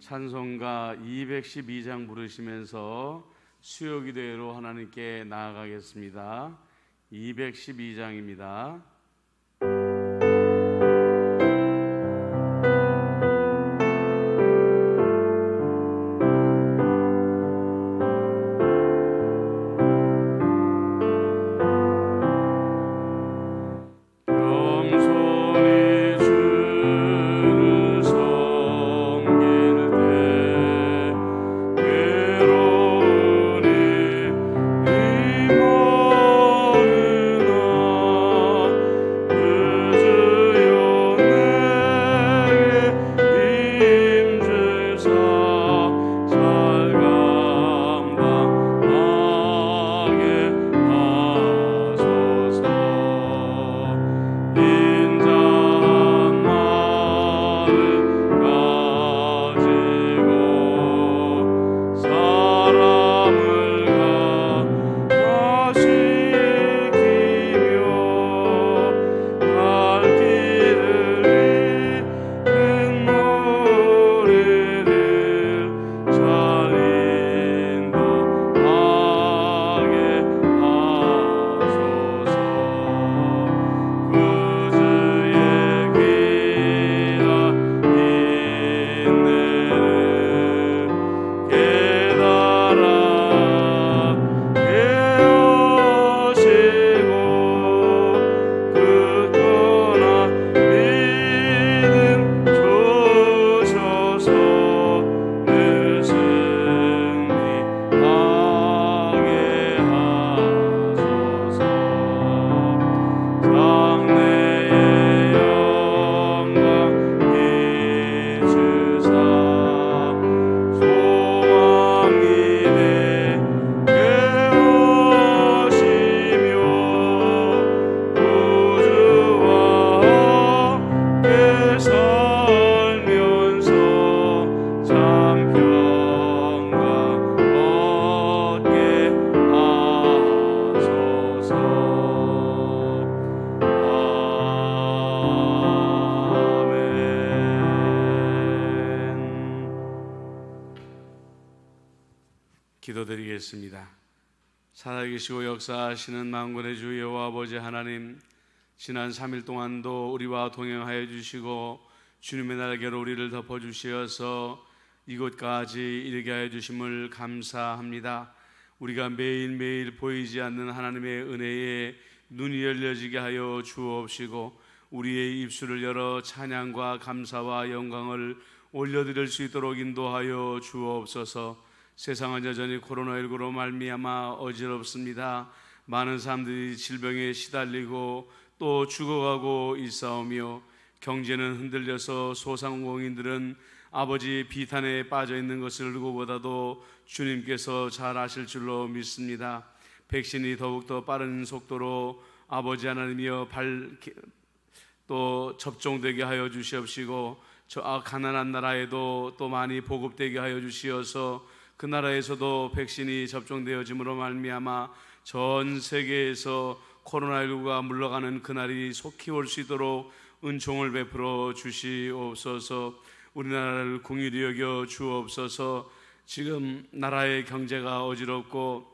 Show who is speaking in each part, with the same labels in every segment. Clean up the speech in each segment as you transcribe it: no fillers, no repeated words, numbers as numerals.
Speaker 1: 찬송가 212장 부르시면서 수요기도회로 하나님께 나아가겠습니다. 212장입니다. 기도드리겠습니다. 살아계시고 역사하시는 만군의 주 여호와 아버지 하나님, 지난 3일 동안도 우리와 동행하여 주시고 주님의 날개로 우리를 덮어주시어서 이곳까지 이르게 하여 주심을 감사합니다. 우리가 매일매일 보이지 않는 하나님의 은혜에 눈이 열려지게 하여 주옵시고 우리의 입술을 열어 찬양과 감사와 영광을 올려드릴 수 있도록 인도하여 주옵소서. 세상은 여전히 코로나19로 말미암아 어지럽습니다. 많은 사람들이 질병에 시달리고 또 죽어가고 있사오며 경제는 흔들려서 소상공인들은 아버지 비탄에 빠져 있는 것을 누구보다도 주님께서 잘 아실 줄로 믿습니다. 백신이 더욱더 빠른 속도로 아버지 하나님이여 또 접종되게 하여 주시옵시고 저 가난한 나라에도 또 많이 보급되게 하여 주시어서 그 나라에서도 백신이 접종되어짐으로 말미암아 전 세계에서 코로나19가 물러가는 그날이 속히 올 수 있도록 은총을 베풀어 주시옵소서. 우리나라를 긍휼히 여겨 주옵소서. 지금 나라의 경제가 어지럽고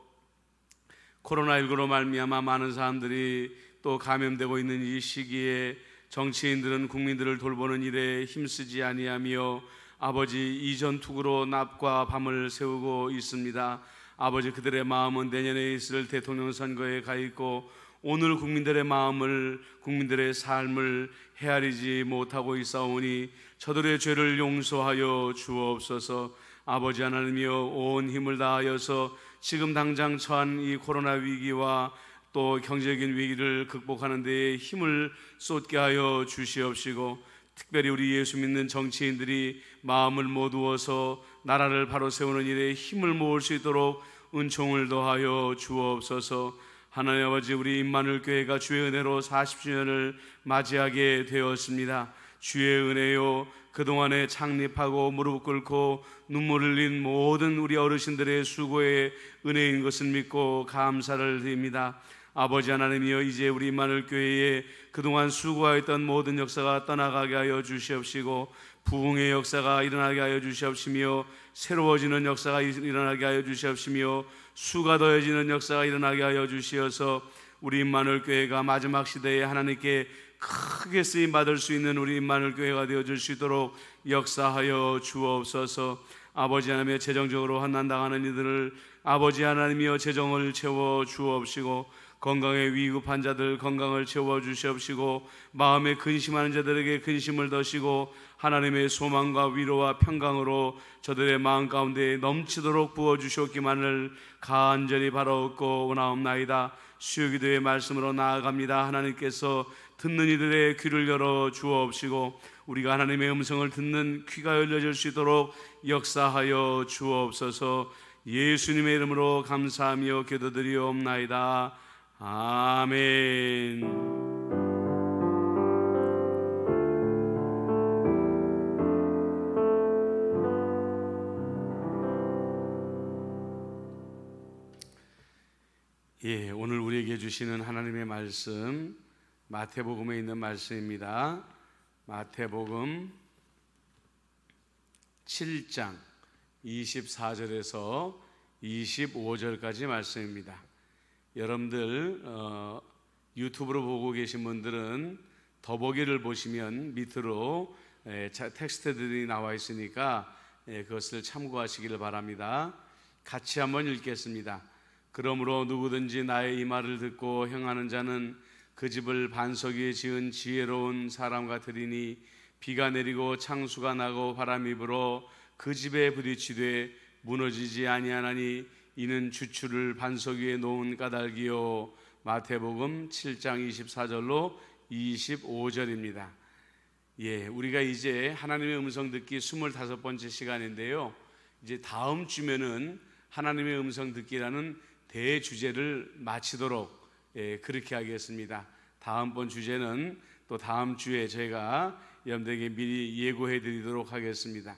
Speaker 1: 코로나19로 말미암아 많은 사람들이 또 감염되고 있는 이 시기에 정치인들은 국민들을 돌보는 일에 힘쓰지 아니하며 아버지 이전투구로 낮과 밤을 세우고 있습니다. 아버지 그들의 마음은 내년에 있을 대통령 선거에 가 있고 오늘 국민들의 마음을 국민들의 삶을 헤아리지 못하고 있사오니 저들의 죄를 용서하여 주옵소서. 아버지 하나님이여 온 힘을 다하여서 지금 당장 처한 이 코로나 위기와 또 경제적인 위기를 극복하는 데에 힘을 쏟게 하여 주시옵시고 특별히 우리 예수 믿는 정치인들이 마음을 모두어서 나라를 바로 세우는 일에 힘을 모을 수 있도록 은총을 더하여 주옵소서. 하나님 아버지, 우리 임마누엘 교회가 주의 은혜로 40주년을 맞이하게 되었습니다. 주의 은혜요, 그동안에 창립하고 무릎 꿇고 눈물을 흘린 모든 우리 어르신들의 수고의 은혜인 것을 믿고 감사를 드립니다. 아버지 하나님이여, 이제 우리 임마누엘 교회에 그동안 수고하였던 모든 역사가 떠나가게 하여 주시옵시고 부흥의 역사가 일어나게 하여 주시옵시며 새로워지는 역사가 일어나게 하여 주시옵시며 수가 더해지는 역사가 일어나게 하여 주시어서 우리 임마누엘 교회가 마지막 시대에 하나님께 크게 쓰임 받을 수 있는 우리 임마누엘 교회가 되어줄 수 있도록 역사하여 주옵소서. 아버지 하나님의 재정적으로 환난당하는 이들을 아버지 하나님이여 재정을 채워 주옵시고, 건강에 위급한 자들 건강을 채워 주시옵시고, 마음에 근심하는 자들에게 근심을 더시고, 하나님의 소망과 위로와 평강으로 저들의 마음 가운데 넘치도록 부어 주시옵기만을 간절히 바라옵고 원하옵나이다. 수요기도의 말씀으로 나아갑니다. 하나님께서 듣는 이들의 귀를 열어 주옵시고, 우리가 하나님의 음성을 듣는 귀가 열려질 수 있도록 역사하여 주옵소서. 예수님의 이름으로 감사하며 기도드리옵나이다. 아멘. 예, 오늘 우리에게 주시는 하나님의 말씀 마태복음에 있는 말씀입니다. 마태복음 7장 24절에서 25절까지 말씀입니다. 여러분들 유튜브로 보고 계신 분들은 더보기를 보시면 밑으로 텍스트들이 나와 있으니까 그것을 참고하시기를 바랍니다. 같이 한번 읽겠습니다. 그러므로 누구든지 나의 이 말을 듣고 행하는 자는 그 집을 반석 위에 지은 지혜로운 사람 같으리니 비가 내리고 창수가 나고 바람이 불어 그 집에 부딪히되 무너지지 아니하나니 이는 주추를 반석 위에 놓은 까닭이요. 마태복음 7장 24절로 25절입니다. 예, 우리가 이제 하나님의 음성 듣기 25번째 시간인데요. 이제 다음 주면은 하나님의 음성 듣기라는 대주제를 마치도록 그렇게 하겠습니다. 다음번 주제는 또 다음 주에 저희가 여러분들에게 미리 예고해 드리도록 하겠습니다.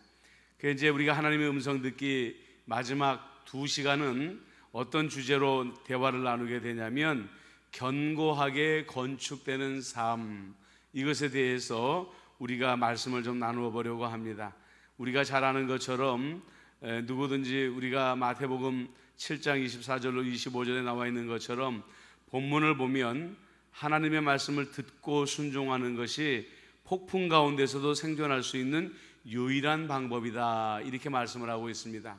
Speaker 1: 그 이제 우리가 하나님의 음성 듣기 마지막 2시간은 어떤 주제로 대화를 나누게 되냐면 견고하게 건축되는 삶, 이것에 대해서 우리가 말씀을 좀 나누어 보려고 합니다. 우리가 잘 아는 것처럼 누구든지 우리가 마태복음 7장 24절로 25절에 나와 있는 것처럼 본문을 보면 하나님의 말씀을 듣고 순종하는 것이 폭풍 가운데서도 생존할 수 있는 유일한 방법이다, 이렇게 말씀을 하고 있습니다.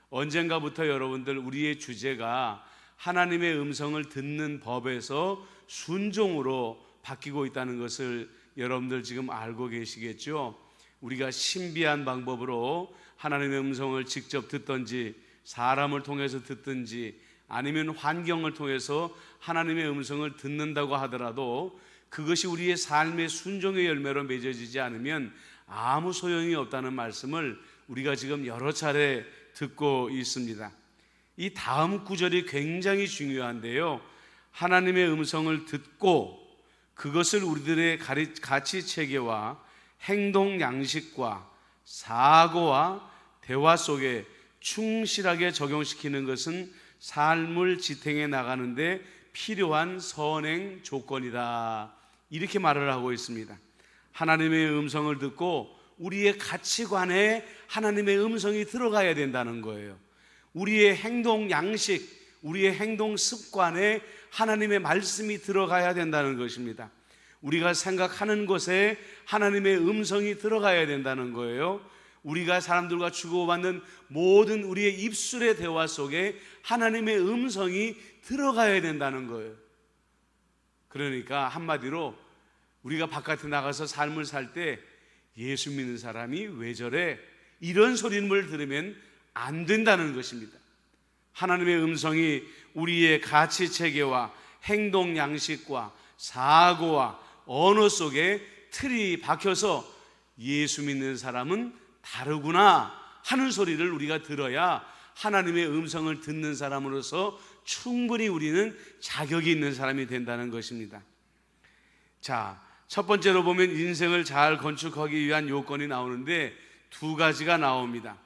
Speaker 1: 언젠가부터 여러분들 우리의 주제가 하나님의 음성을 듣는 법에서 순종으로 바뀌고 있다는 것을 여러분들 지금 알고 계시겠죠? 우리가 신비한 방법으로 하나님의 음성을 직접 듣든지 사람을 통해서 듣든지 아니면 환경을 통해서 하나님의 음성을 듣는다고 하더라도 그것이 우리의 삶의 순종의 열매로 맺어지지 않으면 아무 소용이 없다는 말씀을 우리가 지금 여러 차례 듣고 있습니다. 이 다음 구절이 굉장히 중요한데요, 하나님의 음성을 듣고 그것을 우리들의 가치 체계와 행동 양식과 사고와 대화 속에 충실하게 적용시키는 것은 삶을 지탱해 나가는데 필요한 선행 조건이다, 이렇게 말을 하고 있습니다. 하나님의 음성을 듣고 우리의 가치관에 하나님의 음성이 들어가야 된다는 거예요. 우리의 행동 양식, 우리의 행동 습관에 하나님의 말씀이 들어가야 된다는 것입니다. 우리가 생각하는 것에 하나님의 음성이 들어가야 된다는 거예요. 우리가 사람들과 주고받는 모든 우리의 입술의 대화 속에 하나님의 음성이 들어가야 된다는 거예요. 그러니까 한마디로 우리가 바깥에 나가서 삶을 살 때 예수 믿는 사람이 왜 저래? 이런 소리를 들으면 안 된다는 것입니다. 하나님의 음성이 우리의 가치 체계와 행동 양식과 사고와 언어 속에 틀이 박혀서 예수 믿는 사람은 다르구나 하는 소리를 우리가 들어야 하나님의 음성을 듣는 사람으로서 충분히 우리는 자격이 있는 사람이 된다는 것입니다. 자, 첫 번째로 보면 인생을 잘 건축하기 위한 요건이 나오는데 두 가지가 나옵니다.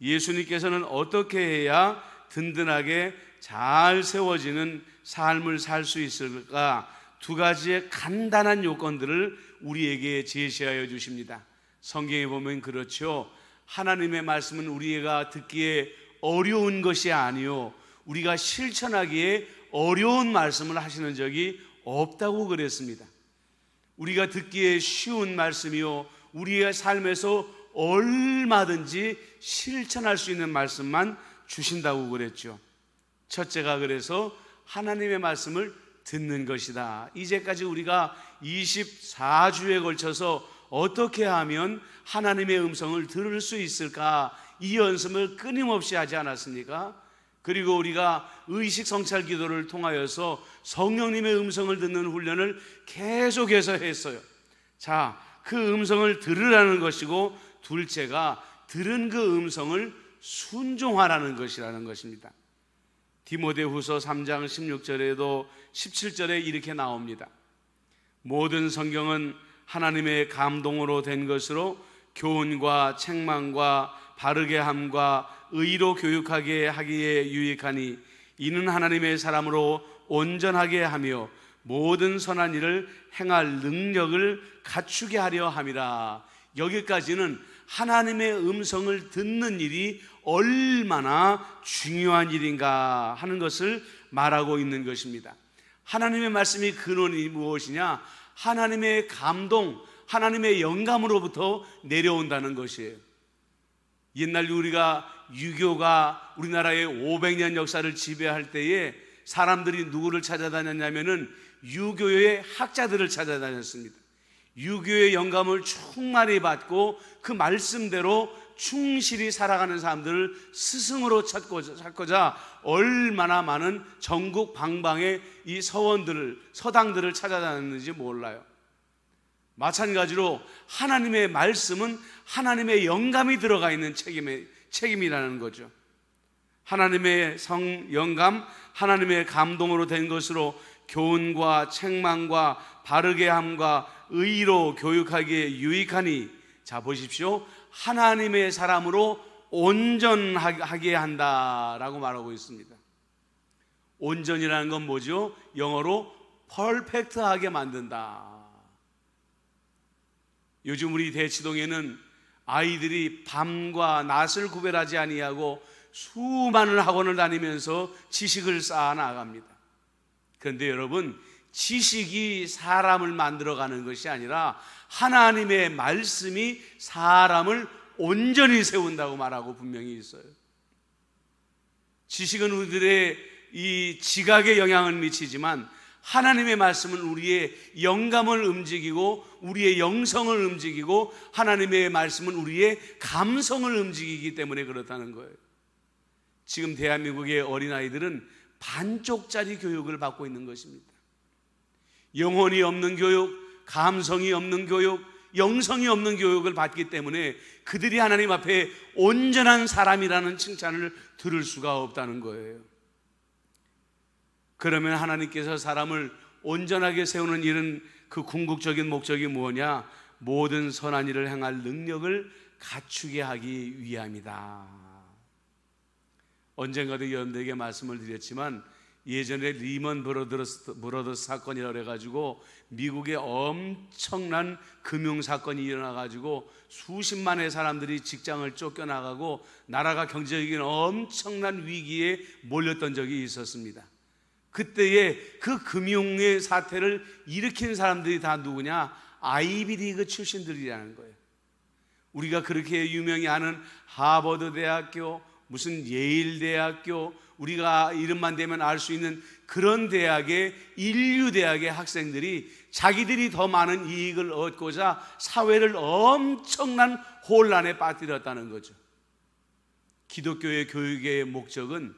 Speaker 1: 예수님께서는 어떻게 해야 든든하게 잘 세워지는 삶을 살 수 있을까? 두 가지의 간단한 요건들을 우리에게 제시하여 주십니다. 성경에 보면 그렇죠. 하나님의 말씀은 우리가 듣기에 어려운 것이 아니요 우리가 실천하기에 어려운 말씀을 하시는 적이 없다고 그랬습니다. 우리가 듣기에 쉬운 말씀이요 우리의 삶에서 얼마든지 실천할 수 있는 말씀만 주신다고 그랬죠. 첫째가 그래서 하나님의 말씀을 듣는 것이다. 이제까지 우리가 24주에 걸쳐서 어떻게 하면 하나님의 음성을 들을 수 있을까 이 연습을 끊임없이 하지 않았습니까? 그리고 우리가 의식 성찰 기도를 통하여서 성령님의 음성을 듣는 훈련을 계속해서 했어요. 자, 그 음성을 들으라는 것이고 둘째가 들은 그 음성을 순종하라는 것이라는 것입니다. 디모데후서 3장 16절에도 17절에 이렇게 나옵니다. 모든 성경은 하나님의 감동으로 된 것으로 교훈과 책망과 바르게 함과 의로 교육하게 하기에 유익하니 이는 하나님의 사람으로 온전하게 하며 모든 선한 일을 행할 능력을 갖추게 하려 함이라. 여기까지는 하나님의 음성을 듣는 일이 얼마나 중요한 일인가 하는 것을 말하고 있는 것입니다. 하나님의 말씀이 근원이 무엇이냐? 하나님의 감동, 하나님의 영감으로부터 내려온다는 것이에요. 옛날 우리가 유교가 우리나라의 500년 역사를 지배할 때에 사람들이 누구를 찾아다녔냐면은 유교의 학자들을 찾아다녔습니다. 유교의 영감을 충만히 받고 그 말씀대로 충실히 살아가는 사람들을 스승으로 찾고자 얼마나 많은 전국 방방의 이 서당들을 찾아다녔는지 몰라요. 마찬가지로 하나님의 말씀은 하나님의 영감이 들어가 있는 책임이라는 거죠. 하나님의 영감, 하나님의 감동으로 된 것으로 교훈과 책망과 바르게 함과 의로 교육하기에 유익하니, 자 보십시오, 하나님의 사람으로 온전하게 한다라고 말하고 있습니다. 온전이라는 건 뭐죠? 영어로 퍼펙트하게 만든다. 요즘 우리 대치동에는 아이들이 밤과 낮을 구별하지 아니하고 수많은 학원을 다니면서 지식을 쌓아 나갑니다. 그런데 여러분, 지식이 사람을 만들어가는 것이 아니라 하나님의 말씀이 사람을 온전히 세운다고 말하고 분명히 있어요. 지식은 우리들의 이 지각에 영향을 미치지만 하나님의 말씀은 우리의 영감을 움직이고 우리의 영성을 움직이고 하나님의 말씀은 우리의 감성을 움직이기 때문에 그렇다는 거예요. 지금 대한민국의 어린아이들은 반쪽짜리 교육을 받고 있는 것입니다. 영혼이 없는 교육, 감성이 없는 교육, 영성이 없는 교육을 받기 때문에 그들이 하나님 앞에 온전한 사람이라는 칭찬을 들을 수가 없다는 거예요. 그러면 하나님께서 사람을 온전하게 세우는 일은 그 궁극적인 목적이 뭐냐? 모든 선한 일을 행할 능력을 갖추게 하기 위함이다. 언젠가도 여러분들에게 말씀을 드렸지만 예전에 리먼 브러더스 사건이라고 해가지고 미국에 엄청난 금융사건이 일어나가지고 수십만의 사람들이 직장을 쫓겨나가고 나라가 경제적인 엄청난 위기에 몰렸던 적이 있었습니다. 그때의 그 금융의 사태를 일으킨 사람들이 다 누구냐? 아이비리그 출신들이라는 거예요. 우리가 그렇게 유명히 아는 하버드 대학교, 무슨 예일 대학교, 우리가 이름만 대면 알 수 있는 그런 대학의 인류 대학의 학생들이 자기들이 더 많은 이익을 얻고자 사회를 엄청난 혼란에 빠뜨렸다는 거죠. 기독교의 교육의 목적은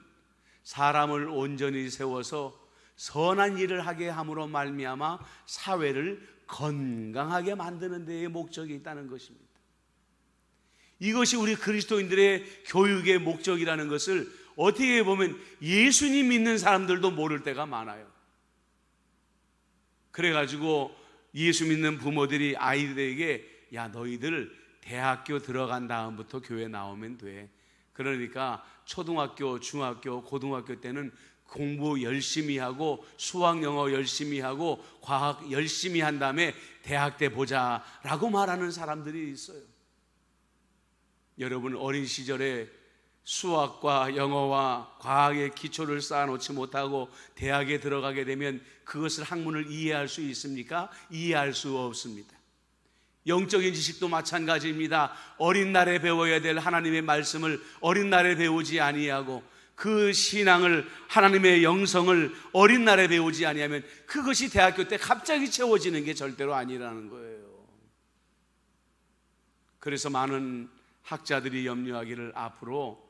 Speaker 1: 사람을 온전히 세워서 선한 일을 하게 함으로 말미암아 사회를 건강하게 만드는 데에 목적이 있다는 것입니다. 이것이 우리 그리스도인들의 교육의 목적이라는 것을 어떻게 보면 예수님 믿는 사람들도 모를 때가 많아요. 그래가지고 예수 믿는 부모들이 아이들에게 야, 너희들 대학교 들어간 다음부터 교회 나오면 돼. 그러니까 초등학교, 중학교, 고등학교 때는 공부 열심히 하고 수학, 영어 열심히 하고 과학 열심히 한 다음에 대학 때 보자 라고 말하는 사람들이 있어요. 여러분 어린 시절에 수학과 영어와 과학의 기초를 쌓아놓지 못하고 대학에 들어가게 되면 그것을 학문을 이해할 수 있습니까? 이해할 수 없습니다. 영적인 지식도 마찬가지입니다. 어린 날에 배워야 될 하나님의 말씀을 어린 날에 배우지 아니하고 그 신앙을, 하나님의 영성을 어린 날에 배우지 아니하면 그것이 대학교 때 갑자기 채워지는 게 절대로 아니라는 거예요. 그래서 많은 학자들이 염려하기를 앞으로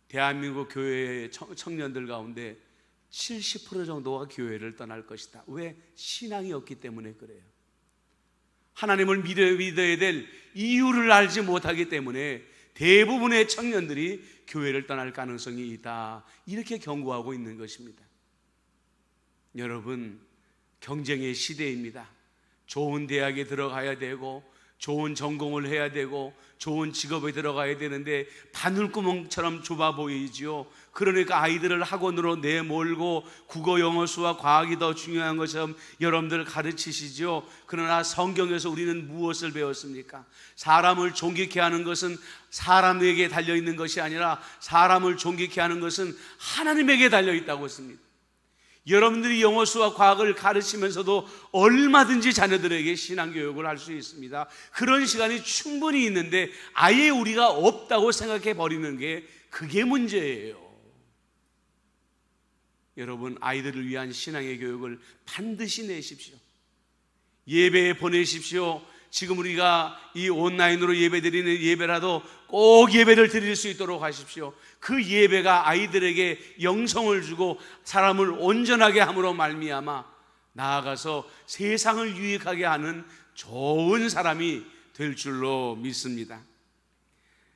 Speaker 1: 대한민국 교회의 청년들 가운데 70% 정도가 교회를 떠날 것이다. 왜? 신앙이 없기 때문에 그래요. 하나님을 믿어야 될 이유를 알지 못하기 때문에 대부분의 청년들이 교회를 떠날 가능성이 있다, 이렇게 경고하고 있는 것입니다. 여러분, 경쟁의 시대입니다. 좋은 대학에 들어가야 되고 좋은 전공을 해야 되고 좋은 직업에 들어가야 되는데 바늘구멍처럼 좁아 보이지요. 그러니까 아이들을 학원으로 내몰고 국어, 영어, 수학, 과학이 더 중요한 것처럼 여러분들 가르치시죠. 그러나 성경에서 우리는 무엇을 배웠습니까? 사람을 존귀케 하는 것은 사람에게 달려있는 것이 아니라 사람을 존귀케 하는 것은 하나님에게 달려있다고 했습니다. 여러분들이 영어, 수학, 과학을 가르치면서도 얼마든지 자녀들에게 신앙교육을 할 수 있습니다. 그런 시간이 충분히 있는데 아예 우리가 없다고 생각해 버리는 게 그게 문제예요. 여러분, 아이들을 위한 신앙의 교육을 반드시 내십시오. 예배에 보내십시오. 지금 우리가 이 온라인으로 예배드리는 예배라도 꼭 예배를 드릴 수 있도록 하십시오. 그 예배가 아이들에게 영성을 주고 사람을 온전하게 함으로 말미암아 나아가서 세상을 유익하게 하는 좋은 사람이 될 줄로 믿습니다.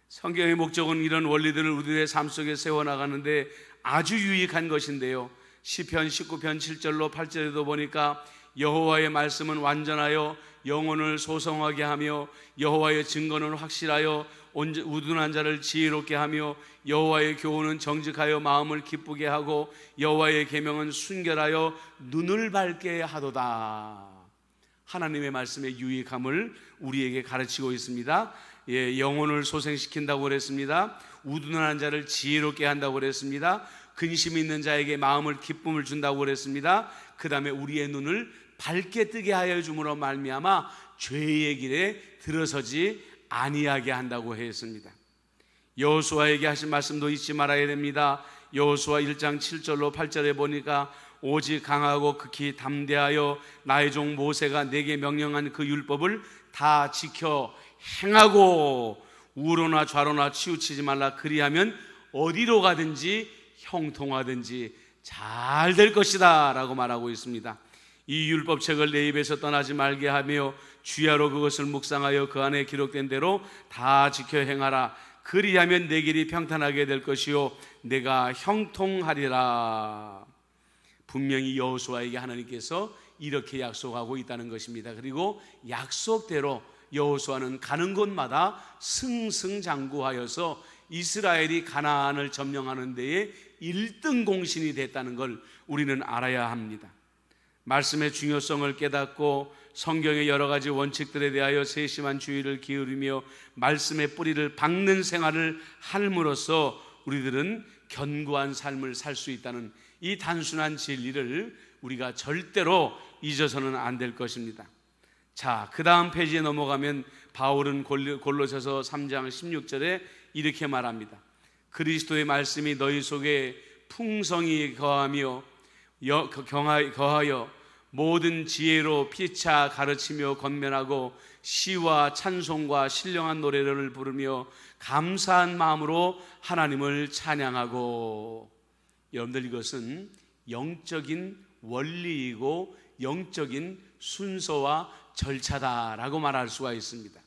Speaker 1: 성경의 목적은 이런 원리들을 우리의 삶 속에 세워나가는데 아주 유익한 것인데요, 시편 19편 7절로 8절에도 보니까 여호와의 말씀은 완전하여 영혼을 소성하게 하며 여호와의 증거는 확실하여 우둔한 자를 지혜롭게 하며 여호와의 교훈은 정직하여 마음을 기쁘게 하고 여호와의 계명은 순결하여 눈을 밝게 하도다. 하나님의 말씀의 유익함을 우리에게 가르치고 있습니다. 영혼을 소생시킨다고 그랬습니다. 우둔한 자를 지혜롭게 한다고 그랬습니다. 근심 있는 자에게 마음을 기쁨을 준다고 그랬습니다. 그 다음에 우리의 눈을 밝게 뜨게 하여 줌으로 말미암아 죄의 길에 들어서지 아니하게 한다고 했습니다. 여호수아에게 하신 말씀도 잊지 말아야 됩니다. 여호수아 1장 7절로 8절에 보니까 오직 강하고 극히 담대하여 나의 종 모세가 내게 명령한 그 율법을 다 지켜 행하고 우로나 좌로나 치우치지 말라. 그리하면 어디로 가든지 형통하든지 잘 될 것이다 라고 말하고 있습니다. 이 율법책을 내 입에서 떠나지 말게 하며 주야로 그것을 묵상하여 그 안에 기록된 대로 다 지켜 행하라. 그리하면 내 길이 평탄하게 될 것이요 내가 형통하리라. 분명히 여호수아에게 하나님께서 이렇게 약속하고 있다는 것입니다. 그리고 약속대로 여호수아는 가는 곳마다 승승장구하여서 이스라엘이 가나안을 점령하는 데에 1등 공신이 됐다는 걸 우리는 알아야 합니다. 말씀의 중요성을 깨닫고 성경의 여러 가지 원칙들에 대하여 세심한 주의를 기울이며 말씀의 뿌리를 박는 생활을 함으로써 우리들은 견고한 삶을 살 수 있다는 이 단순한 진리를 우리가 절대로 잊어서는 안 될 것입니다. 자, 그 다음 페이지에 넘어가면 바울은 골로새서 3장 16절에 이렇게 말합니다. 그리스도의 말씀이 너희 속에 풍성히 거하여 모든 지혜로 피차 가르치며 권면하고 시와 찬송과 신령한 노래를 부르며 감사한 마음으로 하나님을 찬양하고. 여러분들, 이것은 영적인 원리이고 영적인 순서와 절차다라고 말할 수가 있습니다.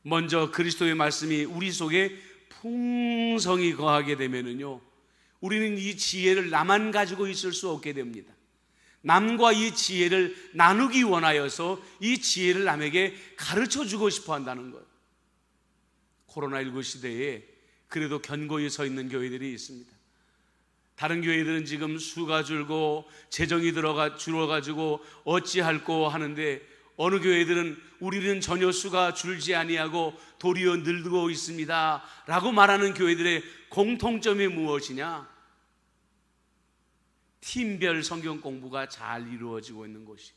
Speaker 1: 먼저 그리스도의 말씀이 우리 속에 풍성히 거하게 되면은요, 우리는 이 지혜를 나만 가지고 있을 수 없게 됩니다. 남과 이 지혜를 나누기 원하여서 이 지혜를 남에게 가르쳐주고 싶어 한다는 거예요. 코로나19 시대에 그래도 견고히 서 있는 교회들이 있습니다. 다른 교회들은 지금 수가 줄고 재정이 줄어가지고 어찌할꼬 하는데 어느 교회들은 우리는 전혀 수가 줄지 아니하고 도리어 늘고 있습니다 라고 말하는 교회들의 공통점이 무엇이냐? 팀별 성경 공부가 잘 이루어지고 있는 곳이.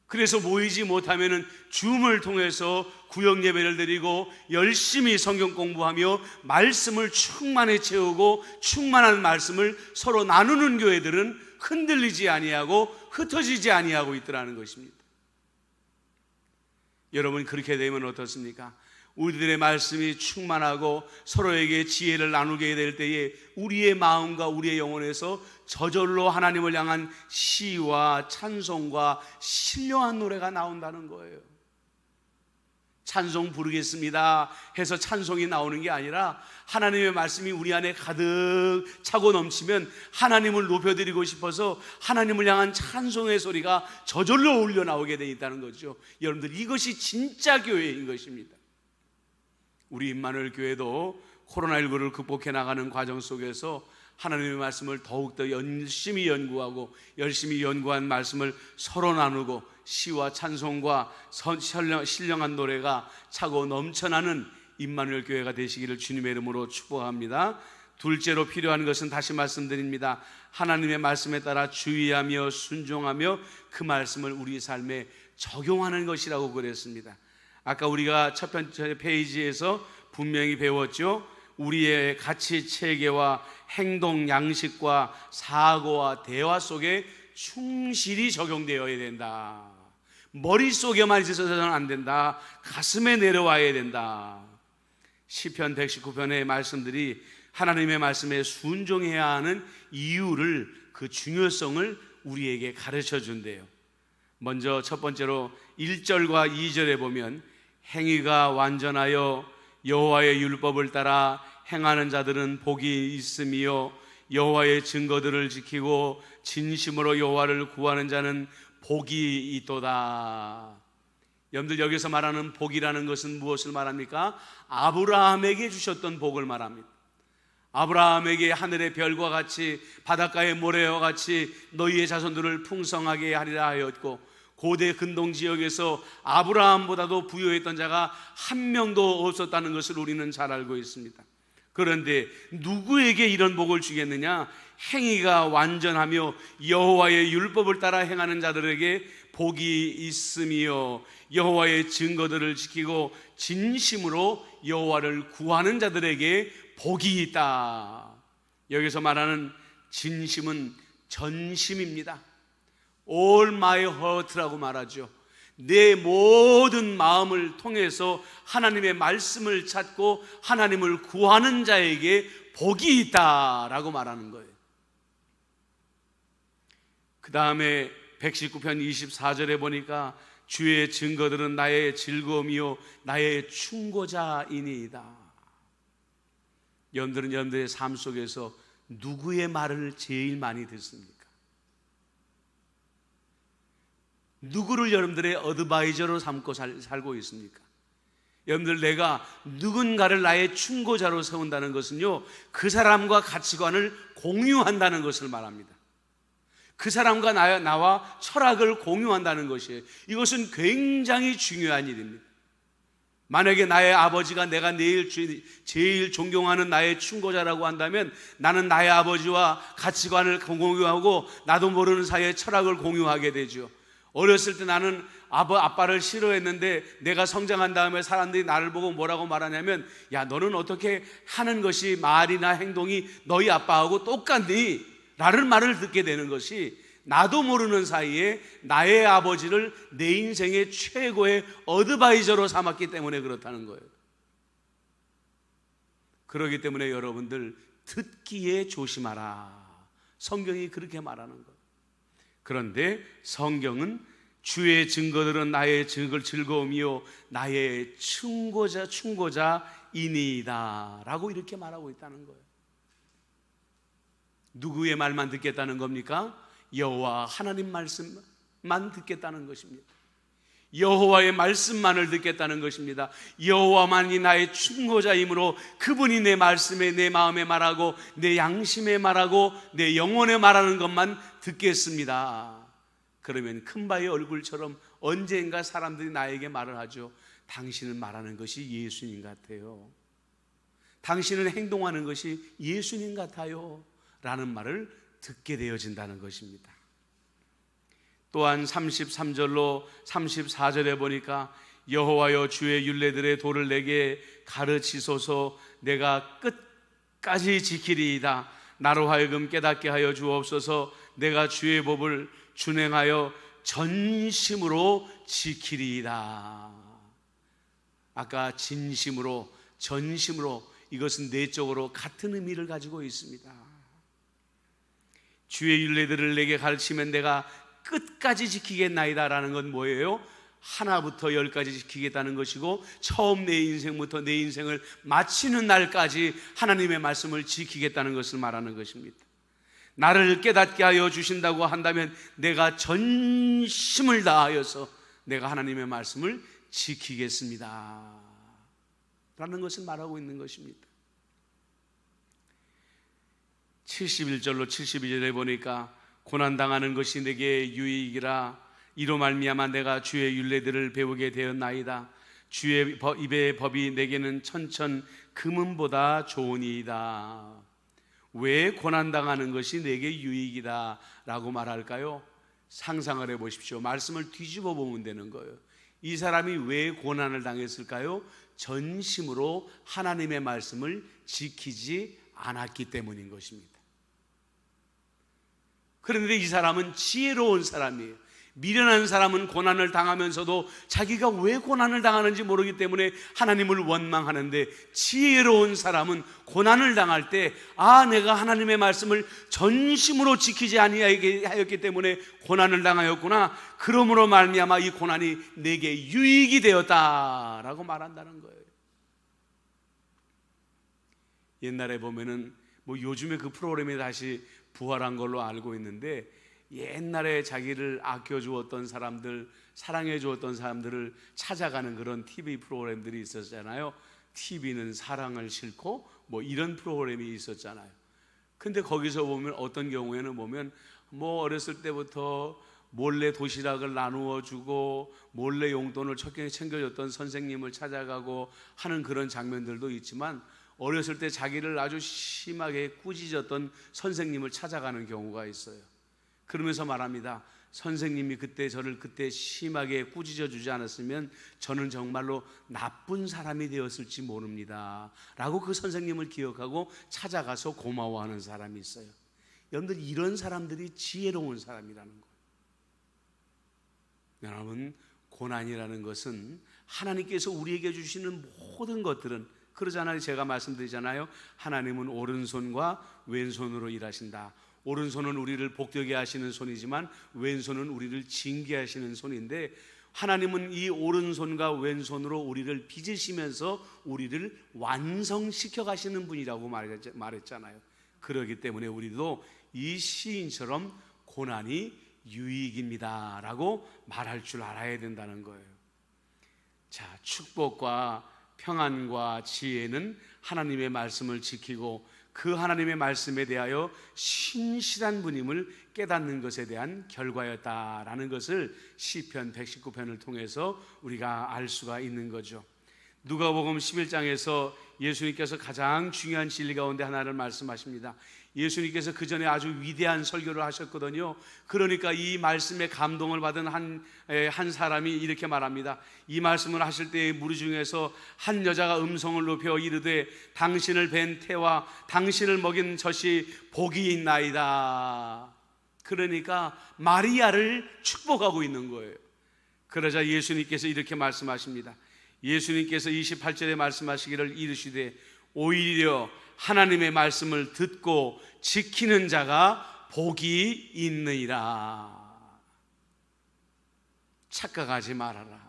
Speaker 1: 그래서 모이지 못하면은 줌을 통해서 구역 예배를 드리고 열심히 성경 공부하며 말씀을 충만히 채우고 충만한 말씀을 서로 나누는 교회들은 흔들리지 아니하고 흩어지지 아니하고 있더라는 것입니다. 여러분, 그렇게 되면 어떻습니까? 우리들의 말씀이 충만하고 서로에게 지혜를 나누게 될 때에 우리의 마음과 우리의 영혼에서 저절로 하나님을 향한 시와 찬송과 신령한 노래가 나온다는 거예요. 찬송 부르겠습니다 해서 찬송이 나오는 게 아니라 하나님의 말씀이 우리 안에 가득 차고 넘치면 하나님을 높여드리고 싶어서 하나님을 향한 찬송의 소리가 저절로 울려 나오게 돼 있다는 거죠. 여러분들, 이것이 진짜 교회인 것입니다. 우리 임마누엘 교회도 코로나19를 극복해 나가는 과정 속에서 하나님의 말씀을 더욱더 열심히 연구하고 열심히 연구한 말씀을 서로 나누고 시와 찬송과 신령한 노래가 차고 넘쳐나는 임마누엘 교회가 되시기를 주님의 이름으로 축복합니다. 둘째로 필요한 것은 다시 말씀드립니다. 하나님의 말씀에 따라 주의하며 순종하며 그 말씀을 우리 삶에 적용하는 것이라고 그랬습니다. 아까 우리가 첫 번째 페이지에서 분명히 배웠죠. 우리의 가치 체계와 행동 양식과 사고와 대화 속에 충실히 적용되어야 된다. 머릿속에만 있어서는 안 된다. 가슴에 내려와야 된다. 시편 119편의 말씀들이 하나님의 말씀에 순종해야 하는 이유를, 그 중요성을 우리에게 가르쳐 준대요. 먼저 첫 번째로 1절과 2절에 보면 행위가 완전하여 여호와의 율법을 따라 행하는 자들은 복이 있으며 여호와의 증거들을 지키고 진심으로 여호와를 구하는 자는 복이 있도다. 여러분들, 여기서 말하는 복이라는 것은 무엇을 말합니까? 아브라함에게 주셨던 복을 말합니다. 아브라함에게 하늘의 별과 같이 바닷가의 모래와 같이 너희의 자손들을 풍성하게 하리라 하였고, 고대 근동 지역에서 아브라함보다도 부유했던 자가 한 명도 없었다는 것을 우리는 잘 알고 있습니다. 그런데 누구에게 이런 복을 주겠느냐? 행위가 완전하며 여호와의 율법을 따라 행하는 자들에게 복이 있으며 여호와의 증거들을 지키고 진심으로 여호와를 구하는 자들에게 복이 있다. 여기서 말하는 진심은 전심입니다. All my heart라고 말하죠. 내 모든 마음을 통해서 하나님의 말씀을 찾고 하나님을 구하는 자에게 복이 있다라고 말하는 거예요. 그 다음에 119편 24절에 보니까 주의 증거들은 나의 즐거움이요 나의 충고자이니이다. 여러분들은 여러분들의 삶 속에서 누구의 말을 제일 많이 듣습니까? 누구를 여러분들의 어드바이저로 삼고 살고 있습니까? 여러분들, 내가 누군가를 나의 충고자로 세운다는 것은요, 그 사람과 가치관을 공유한다는 것을 말합니다. 그 사람과 나와 철학을 공유한다는 것이에요. 이것은 굉장히 중요한 일입니다. 만약에 나의 아버지가 내가 제일 존경하는 나의 충고자라고 한다면 나는 나의 아버지와 가치관을 공유하고 나도 모르는 사이에 철학을 공유하게 되죠. 어렸을 때 나는 아빠를 싫어했는데 내가 성장한 다음에 사람들이 나를 보고 뭐라고 말하냐면, 야, 너는 어떻게 하는 것이 말이나 행동이 너희 아빠하고 똑같니? 라는 말을 듣게 되는 것이, 나도 모르는 사이에 나의 아버지를 내 인생의 최고의 어드바이저로 삼았기 때문에 그렇다는 거예요. 그렇기 때문에 여러분들, 듣기에 조심하라. 성경이 그렇게 말하는 거예요. 그런데 성경은 주의 증거들은 나의 즐거움이요 나의 충고자이니이다 라고 이렇게 말하고 있다는 거예요. 누구의 말만 듣겠다는 겁니까? 여호와 하나님 말씀만 듣겠다는 것입니다. 여호와의 말씀만을 듣겠다는 것입니다. 여호와만이 나의 충고자이므로 그분이 내 말씀에, 내 마음에 말하고 내 양심에 말하고 내 영혼에 말하는 것만 듣겠습니다. 그러면 큰바의 얼굴처럼 언젠가 사람들이 나에게 말을 하죠. 당신은 말하는 것이 예수님 같아요. 당신은 행동하는 것이 예수님 같아요 라는 말을 듣게 되어진다는 것입니다. 또한 33절로 34절에 보니까 여호와여 주의 율례들의 도를 내게 가르치소서. 내가 끝까지 지키리이다. 나로 하여금 깨닫게 하여 주옵소서. 내가 주의 법을 준행하여 전심으로 지키리이다. 아까 진심으로, 전심으로, 이것은 내적으로 같은 의미를 가지고 있습니다. 주의 율례들을 내게 가르치면 내가 끝까지 지키겠나이다 라는 건 뭐예요? 하나부터 열까지 지키겠다는 것이고, 처음 내 인생부터 내 인생을 마치는 날까지 하나님의 말씀을 지키겠다는 것을 말하는 것입니다. 나를 깨닫게 하여 주신다고 한다면 내가 전심을 다하여서 내가 하나님의 말씀을 지키겠습니다 라는 것을 말하고 있는 것입니다. 71절로 72절에 보니까 고난당하는 것이 내게 유익이라. 이로 말미암아 내가 주의 율례들을 배우게 되었나이다. 주의 입의 법이 내게는 천천 금은보다 좋으니이다. 왜 고난당하는 것이 내게 유익이다 라고 말할까요? 상상을 해보십시오. 말씀을 뒤집어 보면 되는 거예요. 이 사람이 왜 고난을 당했을까요? 전심으로 하나님의 말씀을 지키지 않았기 때문인 것입니다. 그런데 이 사람은 지혜로운 사람이에요. 미련한 사람은 고난을 당하면서도 자기가 왜 고난을 당하는지 모르기 때문에 하나님을 원망하는데, 지혜로운 사람은 고난을 당할 때 내가 하나님의 말씀을 전심으로 지키지 아니하였기 때문에 고난을 당하였구나, 그러므로 말미암아 이 고난이 내게 유익이 되었다라고 말한다는 거예요. 옛날에 보면은 요즘에 그 프로그램이 다시 부활한 걸로 알고 있는데, 옛날에 자기를 아껴주었던 사람들, 사랑해주었던 사람들을 찾아가는 그런 TV 프로그램들이 있었잖아요. TV는 사랑을 싣고 이런 프로그램이 있었잖아요. 근데 거기서 보면 어떤 경우에는 보면 어렸을 때부터 몰래 도시락을 나누어 주고 몰래 용돈을 척경에 챙겨줬던 선생님을 찾아가고 하는 그런 장면들도 있지만, 어렸을 때 자기를 아주 심하게 꾸짖었던 선생님을 찾아가는 경우가 있어요. 그러면서 말합니다. 선생님이 저를 그때 심하게 꾸짖어 주지 않았으면 저는 정말로 나쁜 사람이 되었을지 모릅니다 라고 그 선생님을 기억하고 찾아가서 고마워하는 사람이 있어요. 여러분들, 이런 사람들이 지혜로운 사람이라는 거예요. 여러분, 고난이라는 것은 하나님께서 우리에게 주시는 모든 것들은 그러잖아요. 제가 말씀드리잖아요. 하나님은 오른손과 왼손으로 일하신다. 오른손은 우리를 복되게 하시는 손이지만 왼손은 우리를 징계하시는 손인데, 하나님은 이 오른손과 왼손으로 우리를 빚으시면서 우리를 완성시켜 가시는 분이라고 말했잖아요. 그렇기 때문에 우리도 이 시인처럼 고난이 유익입니다 라고 말할 줄 알아야 된다는 거예요. 자, 축복과 평안과 지혜는 하나님의 말씀을 지키고 그 하나님의 말씀에 대하여 신실한 분임을 깨닫는 것에 대한 결과였다라는 것을 시편 119편을 통해서 우리가 알 수가 있는 거죠. 누가복음 11장에서 예수님께서 가장 중요한 진리 가운데 하나를 말씀하십니다. 예수님께서 그 전에 아주 위대한 설교를 하셨거든요. 그러니까 이 말씀에 감동을 받은 한 사람이 이렇게 말합니다. 이 말씀을 하실 때에 무리 중에서 한 여자가 음성을 높여 이르되 당신을 뵌 태와 당신을 먹인 젖이 복이 있나이다. 그러니까 마리아를 축복하고 있는 거예요. 그러자 예수님께서 이렇게 말씀하십니다. 예수님께서 28절에 말씀하시기를 이르시되 오히려 하나님의 말씀을 듣고 지키는 자가 복이 있느니라. 착각하지 말아라.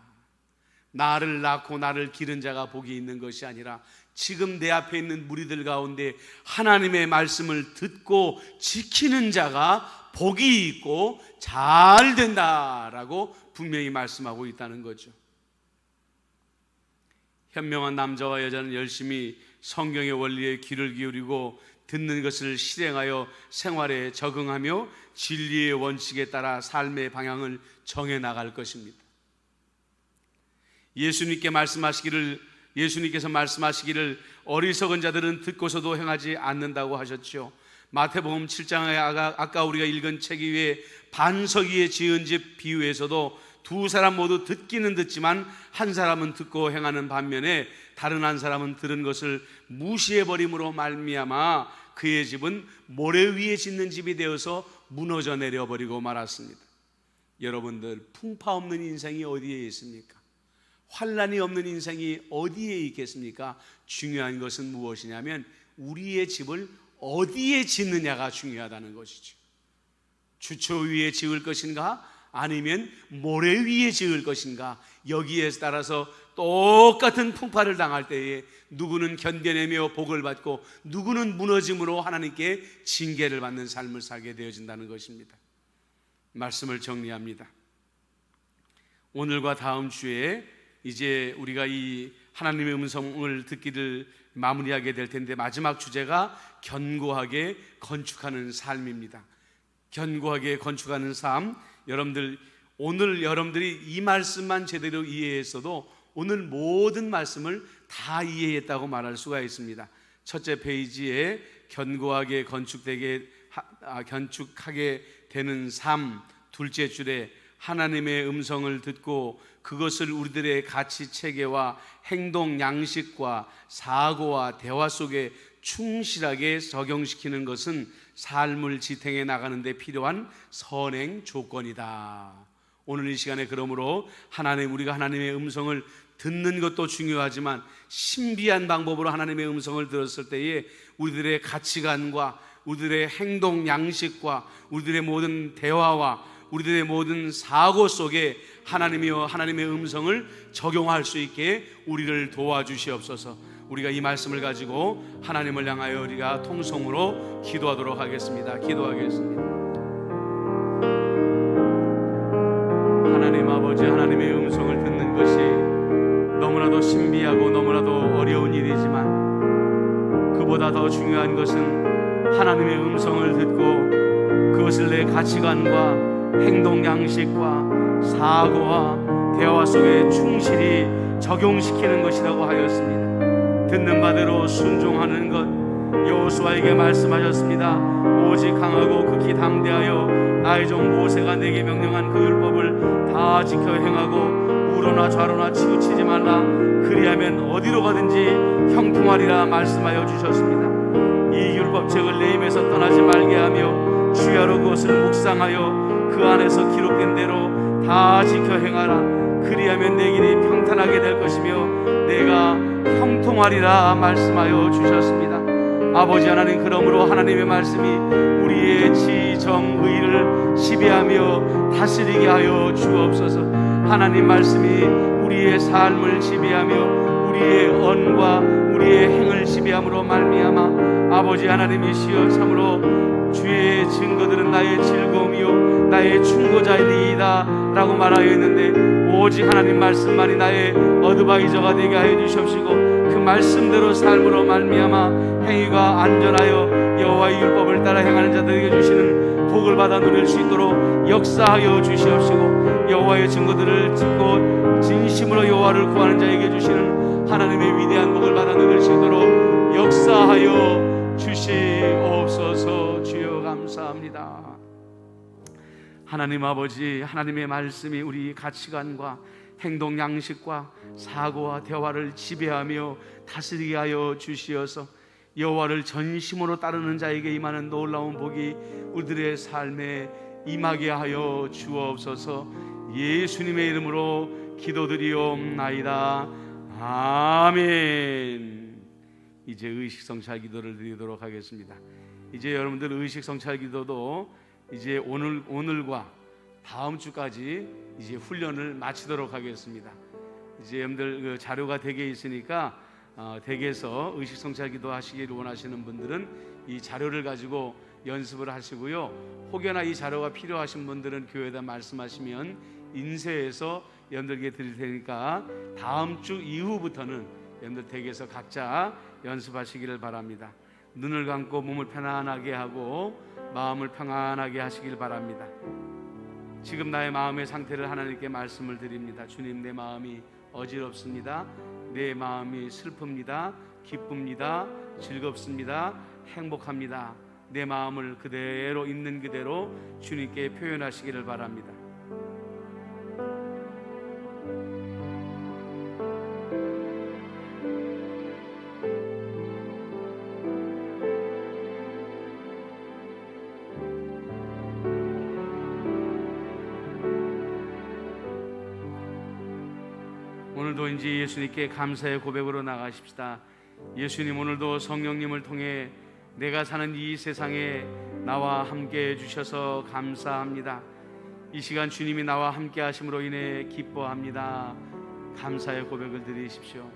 Speaker 1: 나를 낳고 나를 기른 자가 복이 있는 것이 아니라 지금 내 앞에 있는 무리들 가운데 하나님의 말씀을 듣고 지키는 자가 복이 있고 잘 된다라고 분명히 말씀하고 있다는 거죠. 현명한 남자와 여자는 열심히 성경의 원리에 귀를 기울이고 듣는 것을 실행하여 생활에 적응하며 진리의 원칙에 따라 삶의 방향을 정해 나갈 것입니다. 예수님께서 말씀하시기를 어리석은 자들은 듣고서도 행하지 않는다고 하셨죠. 마태복음 7장에 아까 우리가 읽은 책 위에 반석 위에 지은 집 비유에서도 두 사람 모두 듣기는 듣지만 한 사람은 듣고 행하는 반면에 다른 한 사람은 들은 것을 무시해버림으로 말미암아 그의 집은 모래 위에 짓는 집이 되어서 무너져 내려버리고 말았습니다. 여러분들, 풍파 없는 인생이 어디에 있습니까? 환란이 없는 인생이 어디에 있겠습니까? 중요한 것은 무엇이냐면 우리의 집을 어디에 짓느냐가 중요하다는 것이죠. 주초 위에 지을 것인가 아니면 모래 위에 지을 것인가, 여기에 따라서 똑같은 풍파를 당할 때에 누구는 견뎌내며 복을 받고 누구는 무너짐으로 하나님께 징계를 받는 삶을 살게 되어진다는 것입니다. 말씀을 정리합니다. 오늘과 다음 주에 이제 우리가 이 하나님의 음성을 듣기를 마무리하게 될 텐데, 마지막 주제가 견고하게 건축하는 삶입니다. 견고하게 건축하는 삶. 오늘 여러분들이 이 말씀만 제대로 이해했어도 오늘 모든 말씀을 다 이해했다고 말할 수가 있습니다. 첫째 페이지에 견고하게 건축하게 되는 삶, 둘째 줄에 하나님의 음성을 듣고 그것을 우리들의 가치 체계와 행동 양식과 사고와 대화 속에 충실하게 적용시키는 것은 삶을 지탱해 나가는 데 필요한 선행 조건이다. 오늘 이 시간에 그러므로 우리가 하나님의 음성을 듣는 것도 중요하지만 신비한 방법으로 하나님의 음성을 들었을 때에 우리들의 가치관과 우리들의 행동 양식과 우리들의 모든 대화와 우리들의 모든 사고 속에 하나님이여 하나님의 음성을 적용할 수 있게 우리를 도와주시옵소서. 우리가 이 말씀을 가지고 하나님을 향하여 우리가 통성으로 기도하도록 하겠습니다. 기도하겠습니다. 하나님 아버지, 하나님의 음성을 듣는 것이 너무나도 신비하고 너무나도 어려운 일이지만 그보다 더 중요한 것은 하나님의 음성을 듣고 그것을 내 가치관과 행동 양식과 사고와 대화 속에 충실히 적용시키는 것이라고 하였습니다. 듣는 바대로 순종하는 것, 여호수아에게 말씀하셨습니다. 오직 강하고 극히 담대하여 나의 종 모세가 내게 명령한 그 율법을 다 지켜 행하고 우로나 좌로나 치우치지 말라. 그리하면 어디로 가든지 형통하리라 말씀하여 주셨습니다. 이 율법책을 내 입에서 떠나지 말게 하며 주야로 그것을 묵상하여 그 안에서 기록된 대로 다 지켜 행하라. 그리하면 내 길이 평탄하게 될 것이며 내가 형통하리라 말씀하여 주셨습니다. 아버지 하나님, 그러므로 하나님의 말씀이 우리의 지정의를 지배하며 다스리게 하여 주옵소서. 하나님 말씀이 우리의 삶을 지배하며 우리의 언과 우리의 행을 지배함으로 말미암아 아버지 하나님이시여 참으로 주의 증거들은 나의 즐거움이요 나의 충고자이니이다 라고 말하였는데, 오직 하나님 말씀만이 나의 어드바이저가 되게 하여 주시옵시고 그 말씀대로 삶으로 말미암아 행위가 안전하여 여호와의 율법을 따라 행하는 자들에게 주시는 복을 받아 누릴 수 있도록 역사하여 주시옵시고, 여호와의 증거들을 듣고 진심으로 여호와를 구하는 자에게 주시는 하나님의 위대한 복을 받아 누릴 수 있도록 역사하여 주시옵소서. 주여 감사합니다. 하나님 아버지, 하나님의 말씀이 우리 가치관과 행동 양식과 사고와 대화를 지배하며 다스리게 하여 주시어서 여호와를 전심으로 따르는 자에게 임하는 놀라운 복이 우리들의 삶에 임하게 하여 주옵소서. 예수님의 이름으로 기도드리옵나이다. 아멘. 이제 의식성찰 기도를 드리도록 하겠습니다. 이제 여러분들 의식성찰 기도도 이제 오늘과 다음 주까지 이제 훈련을 마치도록 하겠습니다. 이제 여러분들 그 자료가 댁에 있으니까 댁에서 의식성찰 기도 하시기를 원하시는 분들은 이 자료를 가지고 연습을 하시고요. 혹여나 이 자료가 필요하신 분들은 교회에다 말씀하시면 인쇄해서 여러분들에게 드릴 테니까 다음 주 이후부터는 여러분들 댁에서 각자 연습하시기를 바랍니다. 눈을 감고 몸을 편안하게 하고 마음을 평안하게 하시길 바랍니다. 지금 나의 마음의 상태를 하나님께 말씀을 드립니다. 주님, 내 마음이 어지럽습니다. 내 마음이 슬픕니다. 기쁩니다. 즐겁습니다. 행복합니다. 내 마음을 그대로 있는 그대로 주님께 표현하시기를 바랍니다. 오늘도 이제 예수님께 감사의 고백으로 나가십시다. 예수님, 오늘도 성령님을 통해 내가 사는 이 세상에 나와 함께 해주셔서 감사합니다. 이 시간 주님이 나와 함께 하심으로 인해 기뻐합니다. 감사의 고백을 드리십시오.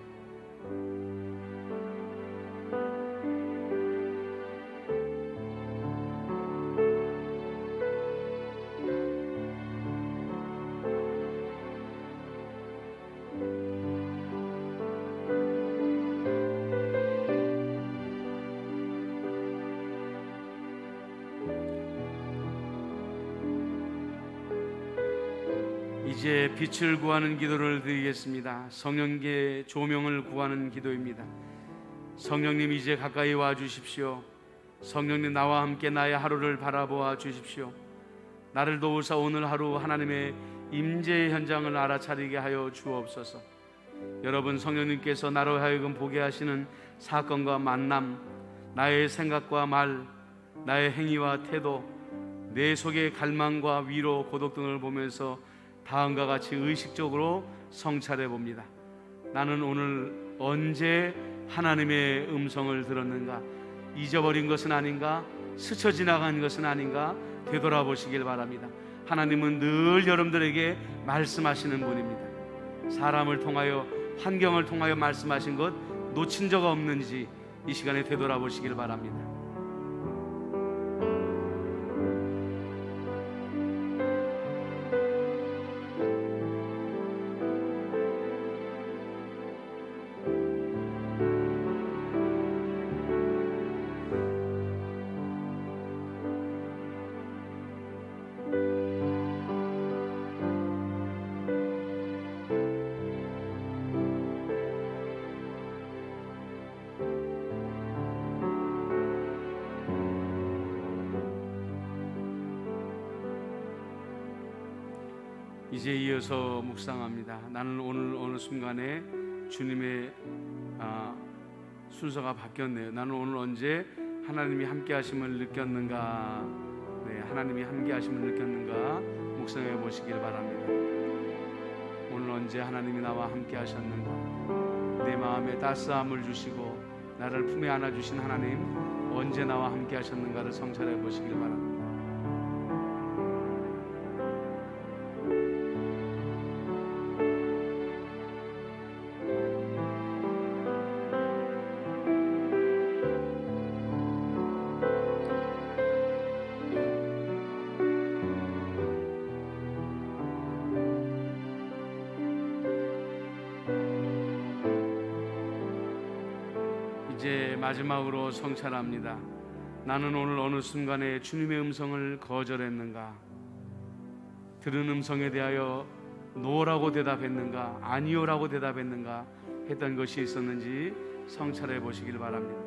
Speaker 1: 이제 빛을 구하는 기도를 드리겠습니다. 성령의 조명을 구하는 기도입니다. 성령님, 이제 가까이 와 주십시오. 성령님, 나와 함께 나의 하루를 바라보아 주십시오. 나를 도우사 오늘 하루 하나님의 임재의 현장을 알아차리게 하여 주옵소서. 여러분, 성령님께서 나로 하여금 보게 하시는 사건과 만남, 나의 생각과 말, 나의 행위와 태도, 내 속의 갈망과 위로, 고독 등을 보면서 다음과 같이 의식적으로 성찰해 봅니다. 나는 오늘 언제 하나님의 음성을 들었는가? 잊어버린 것은 아닌가? 스쳐 지나간 것은 아닌가? 되돌아보시길 바랍니다. 하나님은 늘 여러분들에게 말씀하시는 분입니다. 사람을 통하여, 환경을 통하여 말씀하신 것 놓친 적 없는지 이 시간에 되돌아보시길 바랍니다. 이제 이어서 묵상합니다. 나는 오늘 어느 순간에 주님의 순서가 바뀌었네요. 나는 오늘 언제 하나님이 함께 하심을 느꼈는가? 네, 하나님이 함께 하심을 느꼈는가? 묵상해 보시길 바랍니다. 오늘 언제 하나님이 나와 함께 하셨는가? 내 마음에 따스함을 주시고 나를 품에 안아주신 하나님, 언제 나와 함께 하셨는가를 성찰해 보시길 바랍니다. 이제 마지막으로 성찰합니다. 나는 오늘 어느 순간에 주님의 음성을 거절했는가? 들은 음성에 대하여 노라고 대답했는가? 아니요라고 대답했는가? 했던 것이 있었는지 성찰해 보시길 바랍니다.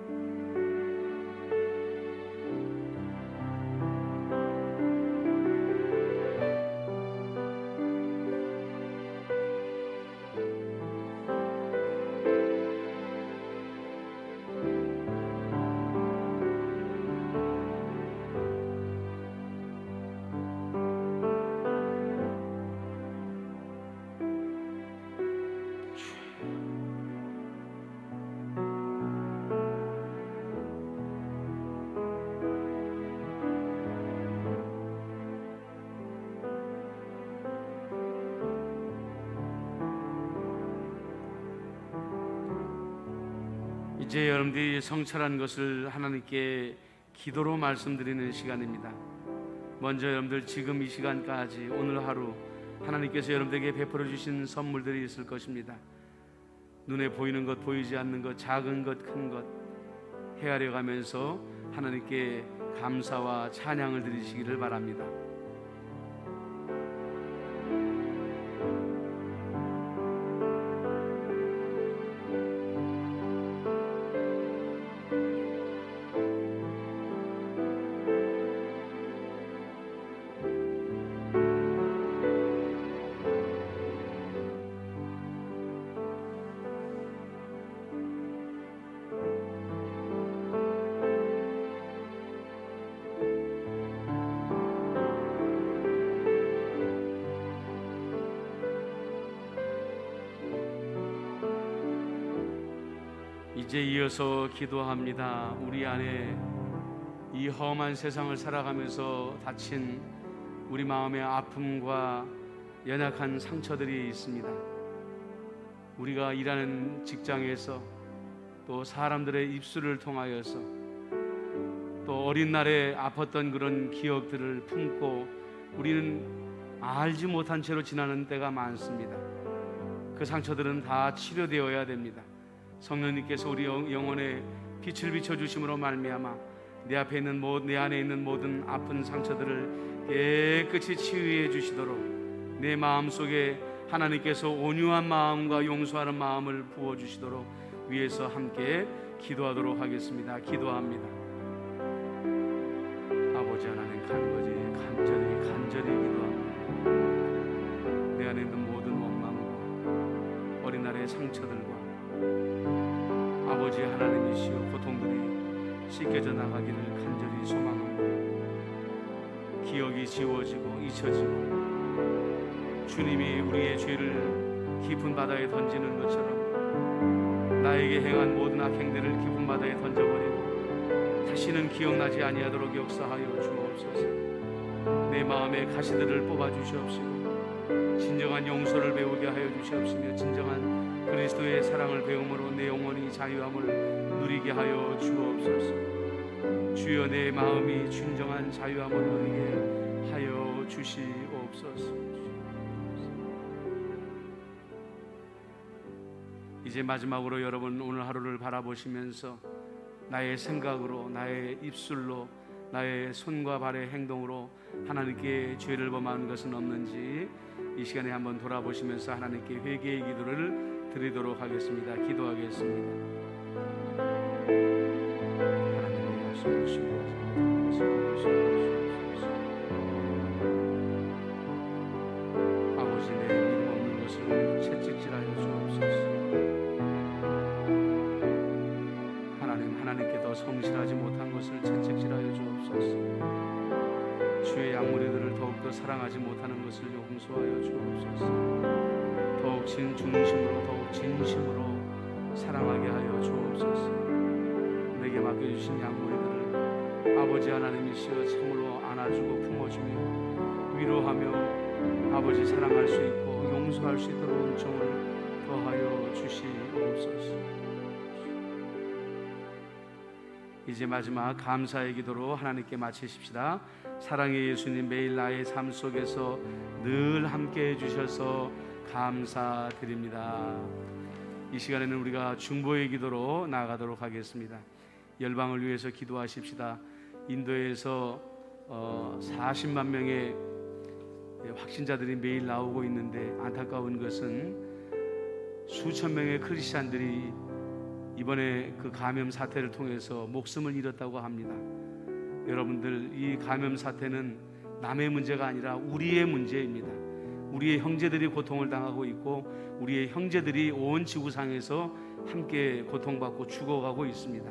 Speaker 1: 이제 여러분들이 성찰한 것을 하나님께 기도로 말씀드리는 시간입니다. 먼저 여러분들 지금 이 시간까지 오늘 하루 하나님께서 여러분들에게 베풀어 주신 선물들이 있을 것입니다. 눈에 보이는 것, 보이지 않는 것, 작은 것, 큰 것, 헤아려 가면서 하나님께 감사와 찬양을 드리시기를 바랍니다. 이제 이어서 기도합니다. 우리 안에 이 험한 세상을 살아가면서 다친 우리 마음의 아픔과 연약한 상처들이 있습니다. 우리가 일하는 직장에서 또 사람들의 입술을 통하여서 또 어린 날에 아팠던 그런 기억들을 품고 우리는 알지 못한 채로 지나는 때가 많습니다. 그 상처들은 다 치료되어야 됩니다. 성령님께서 우리 영혼에 빛을 비춰주심으로 말미암아 내 안에 있는 모든 아픈 상처들을 깨끗이 치유해 주시도록 내 마음속에 하나님께서 온유한 마음과 용서하는 마음을 부어주시도록 위에서 함께 기도하도록 하겠습니다. 기도합니다. 아버지 하나님, 간절히 기도합니다. 내 안에 있는 모든 원망과 어린 날의 상처들과 아버지 하나님이시여 고통들이 씻겨져 나가기를 간절히 소망합니다. 기억이 지워지고 잊혀지고 주님이 우리의 죄를 깊은 바다에 던지는 것처럼 나에게 행한 모든 악행들을 깊은 바다에 던져버리고 다시는 기억나지 아니하도록 역사하여 주옵소서. 내 마음의 가시들을 뽑아주시옵시고 진정한 용서를 배우게 하여 주시옵시며 진정한 그리스도의 사랑을 배움으로 내 영혼이 자유함을 누리게 하여 주옵소서. 주여 내 마음이 진정한 자유함을 누리게 하여 주시옵소서. 이제 마지막으로 여러분 오늘 하루를 바라보시면서 나의 생각으로, 나의 입술로, 나의 손과 발의 행동으로 하나님께 죄를 범한 것은 없는지 이 시간에 한번 돌아보시면서 하나님께 회개의 기도를 드리도록 하겠습니다. 기도하겠습니다. 하나님의 약속을 아버지, 내 믿음 없는 것을 채찍질하여 주옵소서. 하나님께 더 성실하지 못한 것을 채찍질하여 주옵소서. 주의 양무리들을 더욱더 사랑하지 못하는 것을 용서하여 주옵소서. 더욱 진심으로 사랑하게 하여 주옵소서. 내게 맡겨주신 양무리들을 아버지 하나님이시여 참으로 안아주고 품어주며 위로하며 아버지 사랑할 수 있고 용서할 수 있도록 은총을 더하여 주시옵소서. 이제 마지막 감사의 기도로 하나님께 마치십시다. 사랑의 예수님, 매일 나의 삶 속에서 늘 함께 해주셔서 감사드립니다. 이 시간에는 우리가 중보의 기도로 나아가도록 하겠습니다. 열방을 위해서 기도하십시다. 인도에서 40만 명의 확진자들이 매일 나오고 있는데 안타까운 것은 수천 명의 크리스찬들이 이번에 그 감염 사태를 통해서 목숨을 잃었다고 합니다. 여러분들, 이 감염 사태는 남의 문제가 아니라 우리의 문제입니다. 우리의 형제들이 고통을 당하고 있고 우리의 형제들이 온 지구상에서 함께 고통받고 죽어가고 있습니다.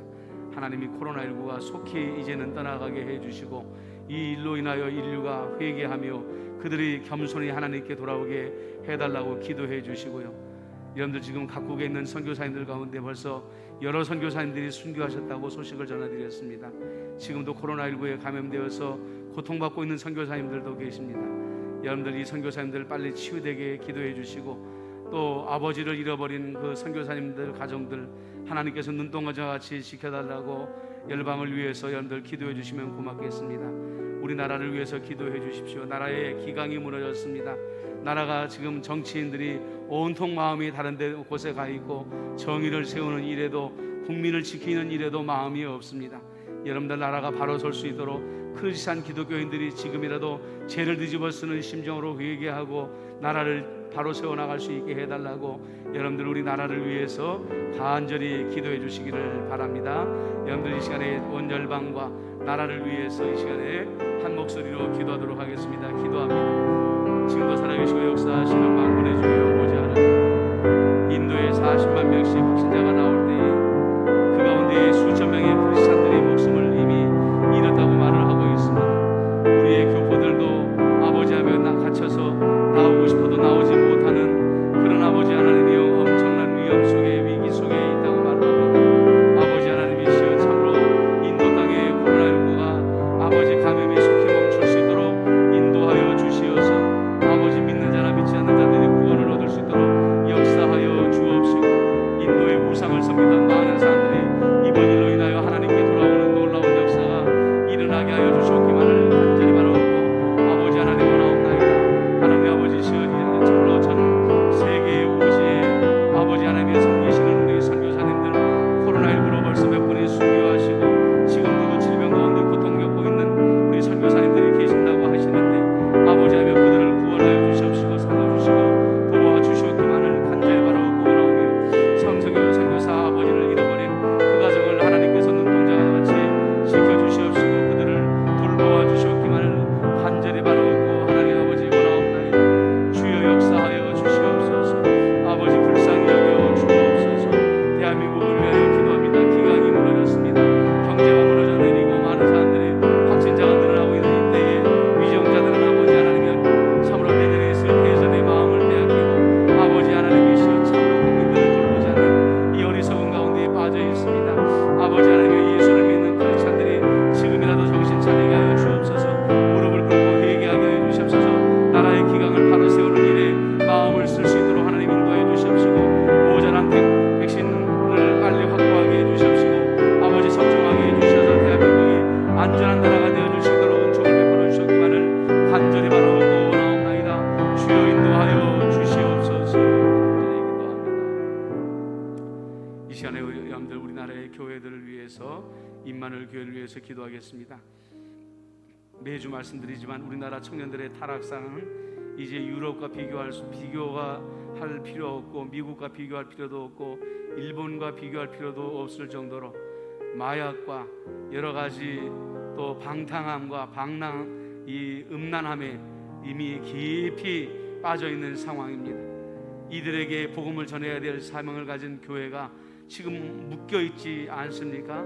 Speaker 1: 하나님이 코로나19가 속히 이제는 떠나가게 해주시고 이 일로 인하여 인류가 회개하며 그들이 겸손히 하나님께 돌아오게 해달라고 기도해 주시고요. 여러분들, 지금 각국에 있는 선교사님들 가운데 벌써 여러 선교사님들이 순교하셨다고 소식을 전해드렸습니다. 지금도 코로나19에 감염되어서 고통받고 있는 선교사님들도 계십니다. 여러분들, 이 선교사님들 빨리 치유되게 기도해 주시고 또 아버지를 잃어버린 그 선교사님들 가정들 하나님께서 눈동자 같이 지켜달라고 열방을 위해서 여러분들 기도해 주시면 고맙겠습니다. 우리나라를 위해서 기도해 주십시오. 나라의 기강이 무너졌습니다. 나라가 지금 정치인들이 온통 마음이 다른 데 곳에 가 있고 정의를 세우는 일에도 국민을 지키는 일에도 마음이 없습니다. 여러분들 나라가 바로 설 수 있도록 크리스찬 기독교인들이 지금이라도 죄를 뒤집어 쓰는 심정으로 회개하고 나라를 바로 세워나갈 수 있게 해달라고 여러분들 우리 나라를 위해서 간절히 기도해 주시기를 바랍니다. 여러분들 이 시간에 온 열방과 나라를 위해서 이 시간에 한 목소리로 기도하도록 하겠습니다. 기도합니다. 지금도 살아계시고 역사하시는 만군의 주여 아버지 하나님, 인도에 40만 명씩 확진자가 나올 때에 그 가운데 수천 명의 크리스찬들의 목숨을 이미 잃었다고 말을 하고 있습니다. 우리의 교포들도 아버지 하며 갇혀서 나오고 싶어도 나오지 못하는 그런 아버지 하나님이여 엄청난 위험 속에 위기 속에 있다고 말을 합니다. 아버지 하나님이시여 참으로 인도 땅의 코로나19가 아버지 감염이 속히 멈출 수 있도록 인도하여 주시어서 아버지 믿는 자나 믿지 않는 자들이 구원을 얻을 수 있도록 역사하여 주옵시고 인도의 우상을 섬기던 많은 사람들이 이번 일로 인하여 하나님께 돌아오는 놀라운 역사가 일어나게 하여 주시옵기만을 간절히 바라옵고 아버지 하나님 원하옵나이다. 하나님 아버지시여 참으로 전 세계의 오지에 아버지 하나님의 섬기시는 우리 선교사님들 코로나19로 벌써 몇 분이 순교하시고 지금도 질병 가운데 고통 겪고 있는 우리 선교사님들이 계신다고 하시는데 아버지 하나님 그들을 구원하여 주시옵시고 살려주시고 도와주시옵기만을 간절히 바라옵고 원하오며 성서교 선교사 아버지를 잃어버린 그 가정을 하나님께서 눈동자와 같이 지켜주시옵시고 그들을 돌보아 주시옵기만을 간절히 바라옵고 하나님 아버지 원하옵나이다. 주여 역사하여 주시옵소서. 아버지 불쌍히 여겨 주옵소서. 대한민국을 위하여 기도합니다. 기강이 무너졌습니다. 경제가 무너져 내리고 많은 사람들이 확진자가 늘어나고 있는 이때에 위정자들은 아버지 하나님이여 참으로 내년에 있을 대선의 마음을 빼앗기고 아버지 하나님이시여 참으로 국민들을 돌보지 않는 이 어리석은 가운데 빠져 있습니다. 아버지 하나님의 예수를 믿는 크리스찬들이 지금이라도 정신 차리게 하여 주옵소서. 무릎을 꿇고 회개하게 하여 주시옵소서. 나라의 기강을 바로 세우는 일에 마음을 쓸 수 있도록 하나님 인도해 주시옵시고 모자란 백신을 빨리 확보하게 해 주시옵시고 아버지 접종하게 해 주셔서 대한민국이 안전한 나라가 되어 주시도록 은총을 베풀어 주시옵기만을 간절히 바라옵고 원하옵나이다. 주여 인도하여 주시옵소서. 간절히 기도합니다. 이 시간에 여러분들 우리나라의 교회들을 위해서 임마누엘 교회를 위해서 기도하겠습니다. 매주 말씀드리지만 우리나라 청년들의 타락상은 이제 유럽과 비교가 할 필요 없고 미국과 비교할 필요도 없고 일본과 비교할 필요도 없을 정도로 마약과 여러 가지 또 방탕함과 방랑 이 음란함에 이미 깊이 빠져 있는 상황입니다. 이들에게 복음을 전해야 될 사명을 가진 교회가 지금 묶여 있지 않습니까?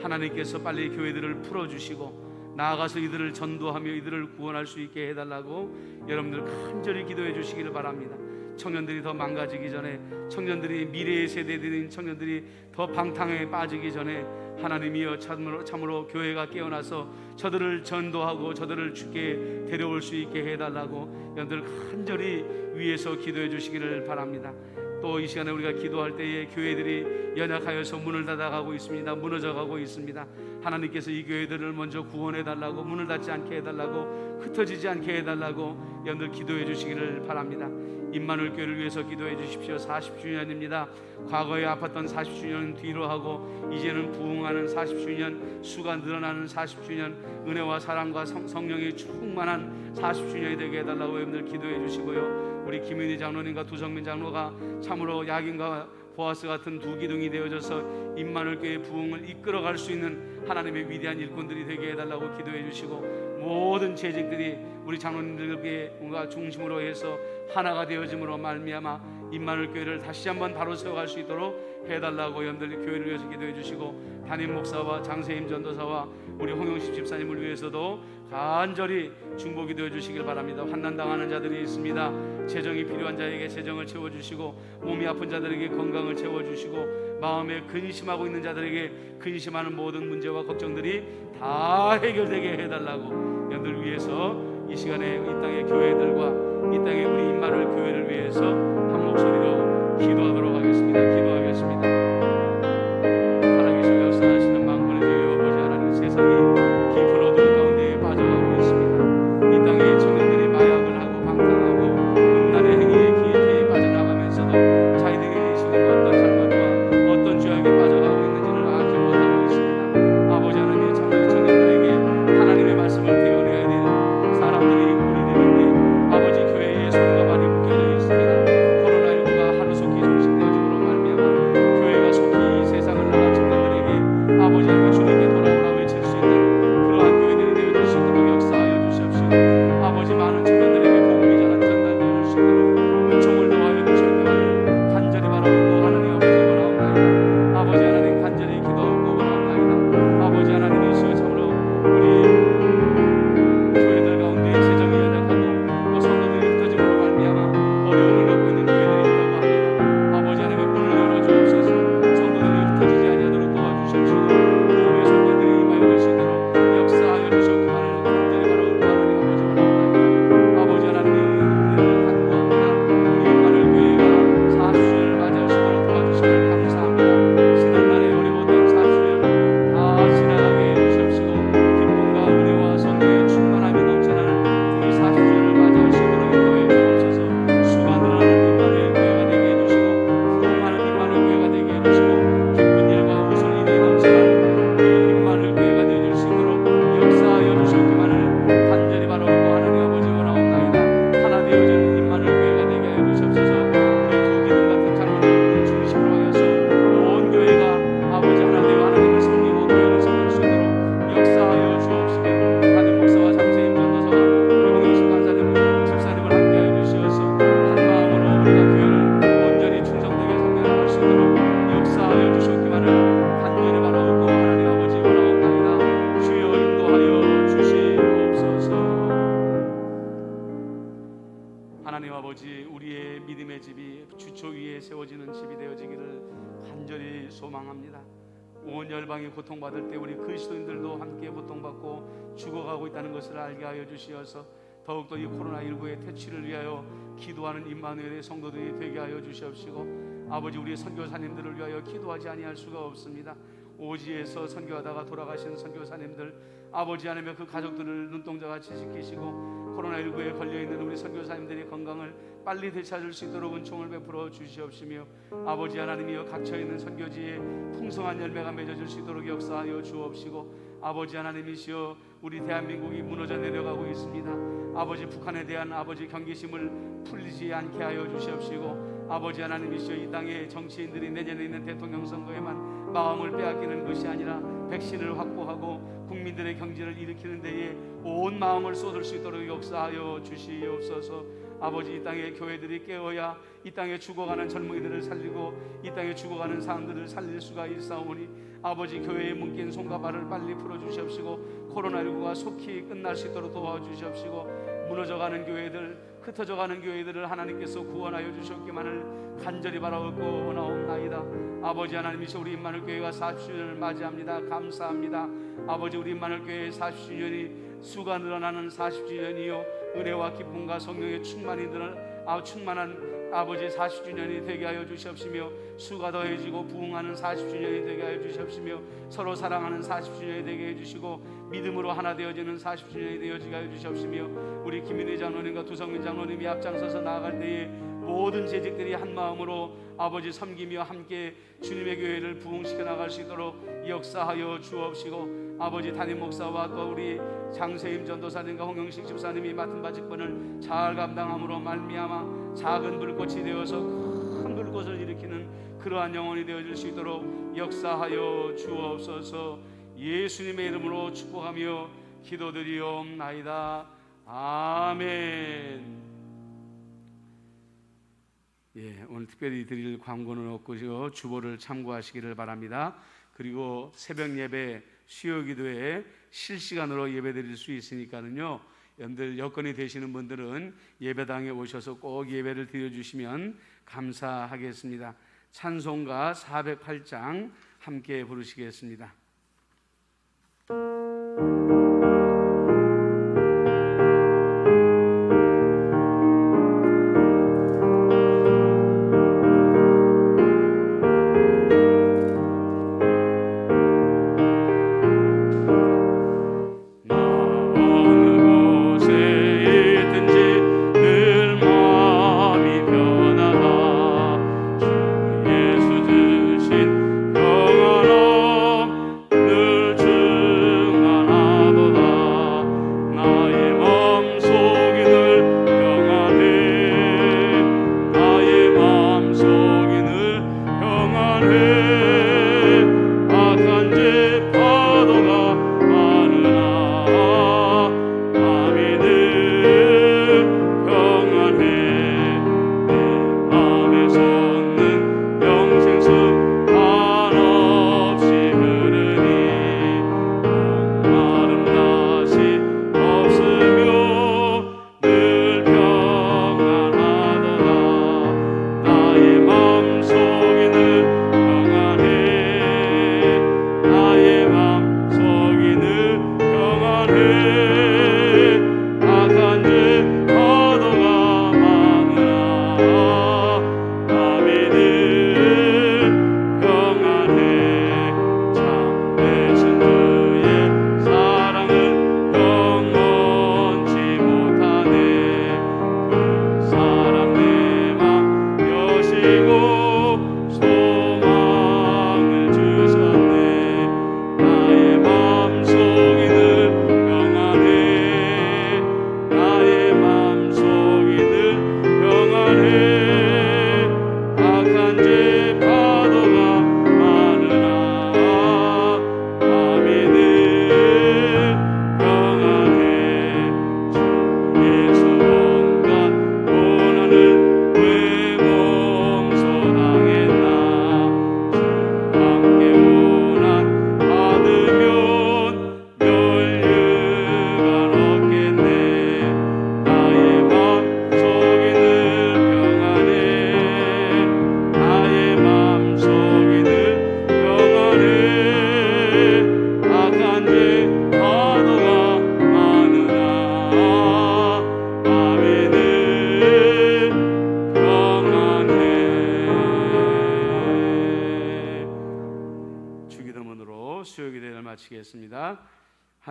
Speaker 1: 하나님께서 빨리 교회들을 풀어주시고 나아가서 이들을 전도하며 이들을 구원할 수 있게 해달라고 여러분들 간절히 기도해 주시기를 바랍니다. 청년들이 더 망가지기 전에, 청년들이 미래의 세대들인 청년들이 더 방탕에 빠지기 전에 하나님이여 참으로 교회가 깨어나서 저들을 전도하고 저들을 주께 데려올 수 있게 해달라고 여러분들 간절히 위에서 기도해 주시기를 바랍니다. 또 이 시간에 우리가 기도할 때에 교회들이 연약하여서 문을 닫아가고 있습니다. 무너져가고 있습니다. 하나님께서 이 교회들을 먼저 구원해달라고, 문을 닫지 않게 해달라고, 흩어지지 않게 해달라고 여러분들 기도해 주시기를 바랍니다. 임마누엘 교회를 위해서 기도해 주십시오. 40주년입니다. 과거에 아팠던 40주년 뒤로 하고 이제는 부흥하는 40주년, 수가 늘어나는 40주년, 은혜와 사랑과 성령이 충만한 40주년이 되게 해달라고 여러분들 기도해 주시고요. 우리 김윤희 장로님과 두성민 장로가 참으로 야긴과 보아스 같은 두 기둥이 되어져서 임마누엘 교회 부흥을 이끌어갈 수 있는 하나님의 위대한 일꾼들이 되게 해달라고 기도해 주시고 모든 재직들이 우리 장로님들에게 우리가 중심으로 해서 하나가 되어짐으로 말미암아 임마누엘 교회를 다시 한번 바로 세워갈 수 있도록 해달라고 여러분들 교회를 위해서 기도해 주시고 담임 목사와 장세임 전도사와 우리 홍영식 집사님을 위해서도 간절히 중보 기도해 주시길 바랍니다. 환난당하는 자들이 있습니다. 재정이 필요한 자에게 재정을 채워주시고 몸이 아픈 자들에게 건강을 채워주시고 마음에 근심하고 있는 자들에게 근심하는 모든 문제와 걱정들이 다 해결되게 해달라고 여러분들 위해서 이 시간에 이 땅의 교회들과 이 땅의 우리 임마누엘 교회를 위해서 한 목소리로 기도하도록 하겠습니다. 기도하겠습니다. 살아계시고 역사하시는 만군의 주여 아버지 하나님, 세상이 깊은 어두운 가운데 빠져가고 있습니다. 이 땅의 청년들이 마약을 하고 방탕하고 음란의 행위에 깊이 빠져나가면서도 자기들에게 지금 어떤 잘못과 어떤 죄악에 빠져가고 있는 아버지 우리의 믿음의 집이 주초 위에 세워지는 집이 되어지기를 간절히 소망합니다. 온 열방이 고통받을 때 우리 그리스도인들도 함께 고통받고 죽어가고 있다는 것을 알게 하여 주시어서 더욱더 이 코로나19의 퇴치를 위하여 기도하는 임마누엘의 성도들이 되게 하여 주시옵시고, 아버지 우리 선교사님들을 위하여 기도하지 아니할 수가 없습니다. 오지에서 선교하다가 돌아가신 선교사님들, 아버지 하나님의 그 가족들을 눈동자같이 지키시고 코로나19에 걸려있는 우리 선교사님들의 건강을 빨리 되찾을 수 있도록 은총을 베풀어 주시옵시며, 아버지 하나님이여 갇혀있는 선교지에 풍성한 열매가 맺어질 수 있도록 역사하여 주옵시고, 아버지 하나님이시여 우리 대한민국이 무너져 내려가고 있습니다. 아버지 북한에 대한 아버지 경계심을 풀리지 않게 하여 주시옵시고, 아버지 하나님이시여 이 땅의 정치인들이 내년에 있는 대통령 선거에만 마음을 빼앗기는 것이 아니라 백신을 확보하고 국민들의 경제를 일으키는 데에 온 마음을 쏟을 수 있도록 역사하여 주시옵소서. 아버지 이 땅의 교회들이 깨어야 이 땅에 죽어가는 젊은이들을 살리고 이 땅에 죽어가는 사람들을 살릴 수가 있사오니, 아버지 교회에 묶인 손과 발을 빨리 풀어주시옵시고 코로나19가 속히 끝날 수 있도록 도와주시옵시고, 무너져가는 교회들, 흩어져가는 교회들을 하나님께서 구원하여 주셨기만을 간절히 바라옵고 원하옵나이다. 아버지 하나님이시여 우리 임마누엘교회가 40주년을 맞이합니다. 감사합니다. 아버지 우리 임마누엘교회의 40주년이 수가 늘어나는 40주년이요 은혜와 기쁨과 성령의 충만한 아버지 40주년이 되게 하여 주시옵시며, 수가 더해지고 부흥하는 40주년이 되게 하여 주시옵시며, 서로 사랑하는 40주년이 되게 해주시고 믿음으로 하나 되어지는 40주년이 되어지게 하여 주시옵시며, 우리 김민희 장로님과 두성민 장로님이 앞장서서 나아갈 때에 모든 재직들이 한 마음으로 아버지 섬기며 함께 주님의 교회를 부흥시켜 나갈 수 있도록 역사하여 주옵시고, 아버지 담임 목사와 또 우리 장세임 전도사님과 홍영식 집사님이 맡은 바직분을 잘 감당함으로 말미암아 작은 불꽃이 되어서 큰 불꽃을 일으키는 그러한 영혼이 되어질 수 있도록 역사하여 주옵소서. 예수님의 이름으로 축복하며 기도드리옵나이다. 아멘. 오늘 특별히 드릴 광고는 없고요, 주보를 참고하시기를 바랍니다. 그리고 새벽 예배, 수요 기도에 실시간으로 예배 드릴 수 있으니까는요, 여러분들 여건이 되시는 분들은 예배당에 오셔서 꼭 예배를 드려주시면 감사하겠습니다. 찬송가 408장 함께 부르시겠습니다.
Speaker 2: 영원함 늘 증안하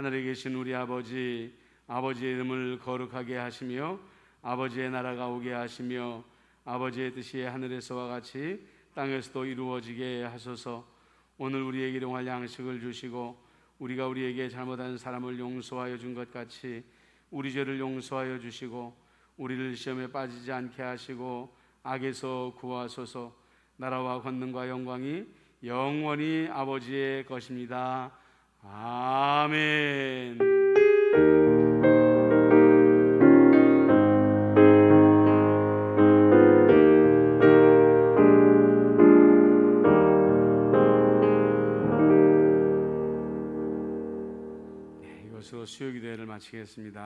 Speaker 1: 하늘에 계신 우리 아버지, 아버지의 이름을 거룩하게 하시며 아버지의 나라가 오게 하시며 아버지의 뜻이 하늘에서와 같이 땅에서도 이루어지게 하소서. 오늘 우리에게 일용할 양식을 주시고 우리가 우리에게 잘못한 사람을 용서하여 준 것 같이 우리 죄를 용서하여 주시고 우리를 시험에 빠지지 않게 하시고 악에서 구하소서. 나라와 권능과 영광이 영원히 아버지의 것입니다. 아멘. 이것으로 수요기도회를 마치겠습니다.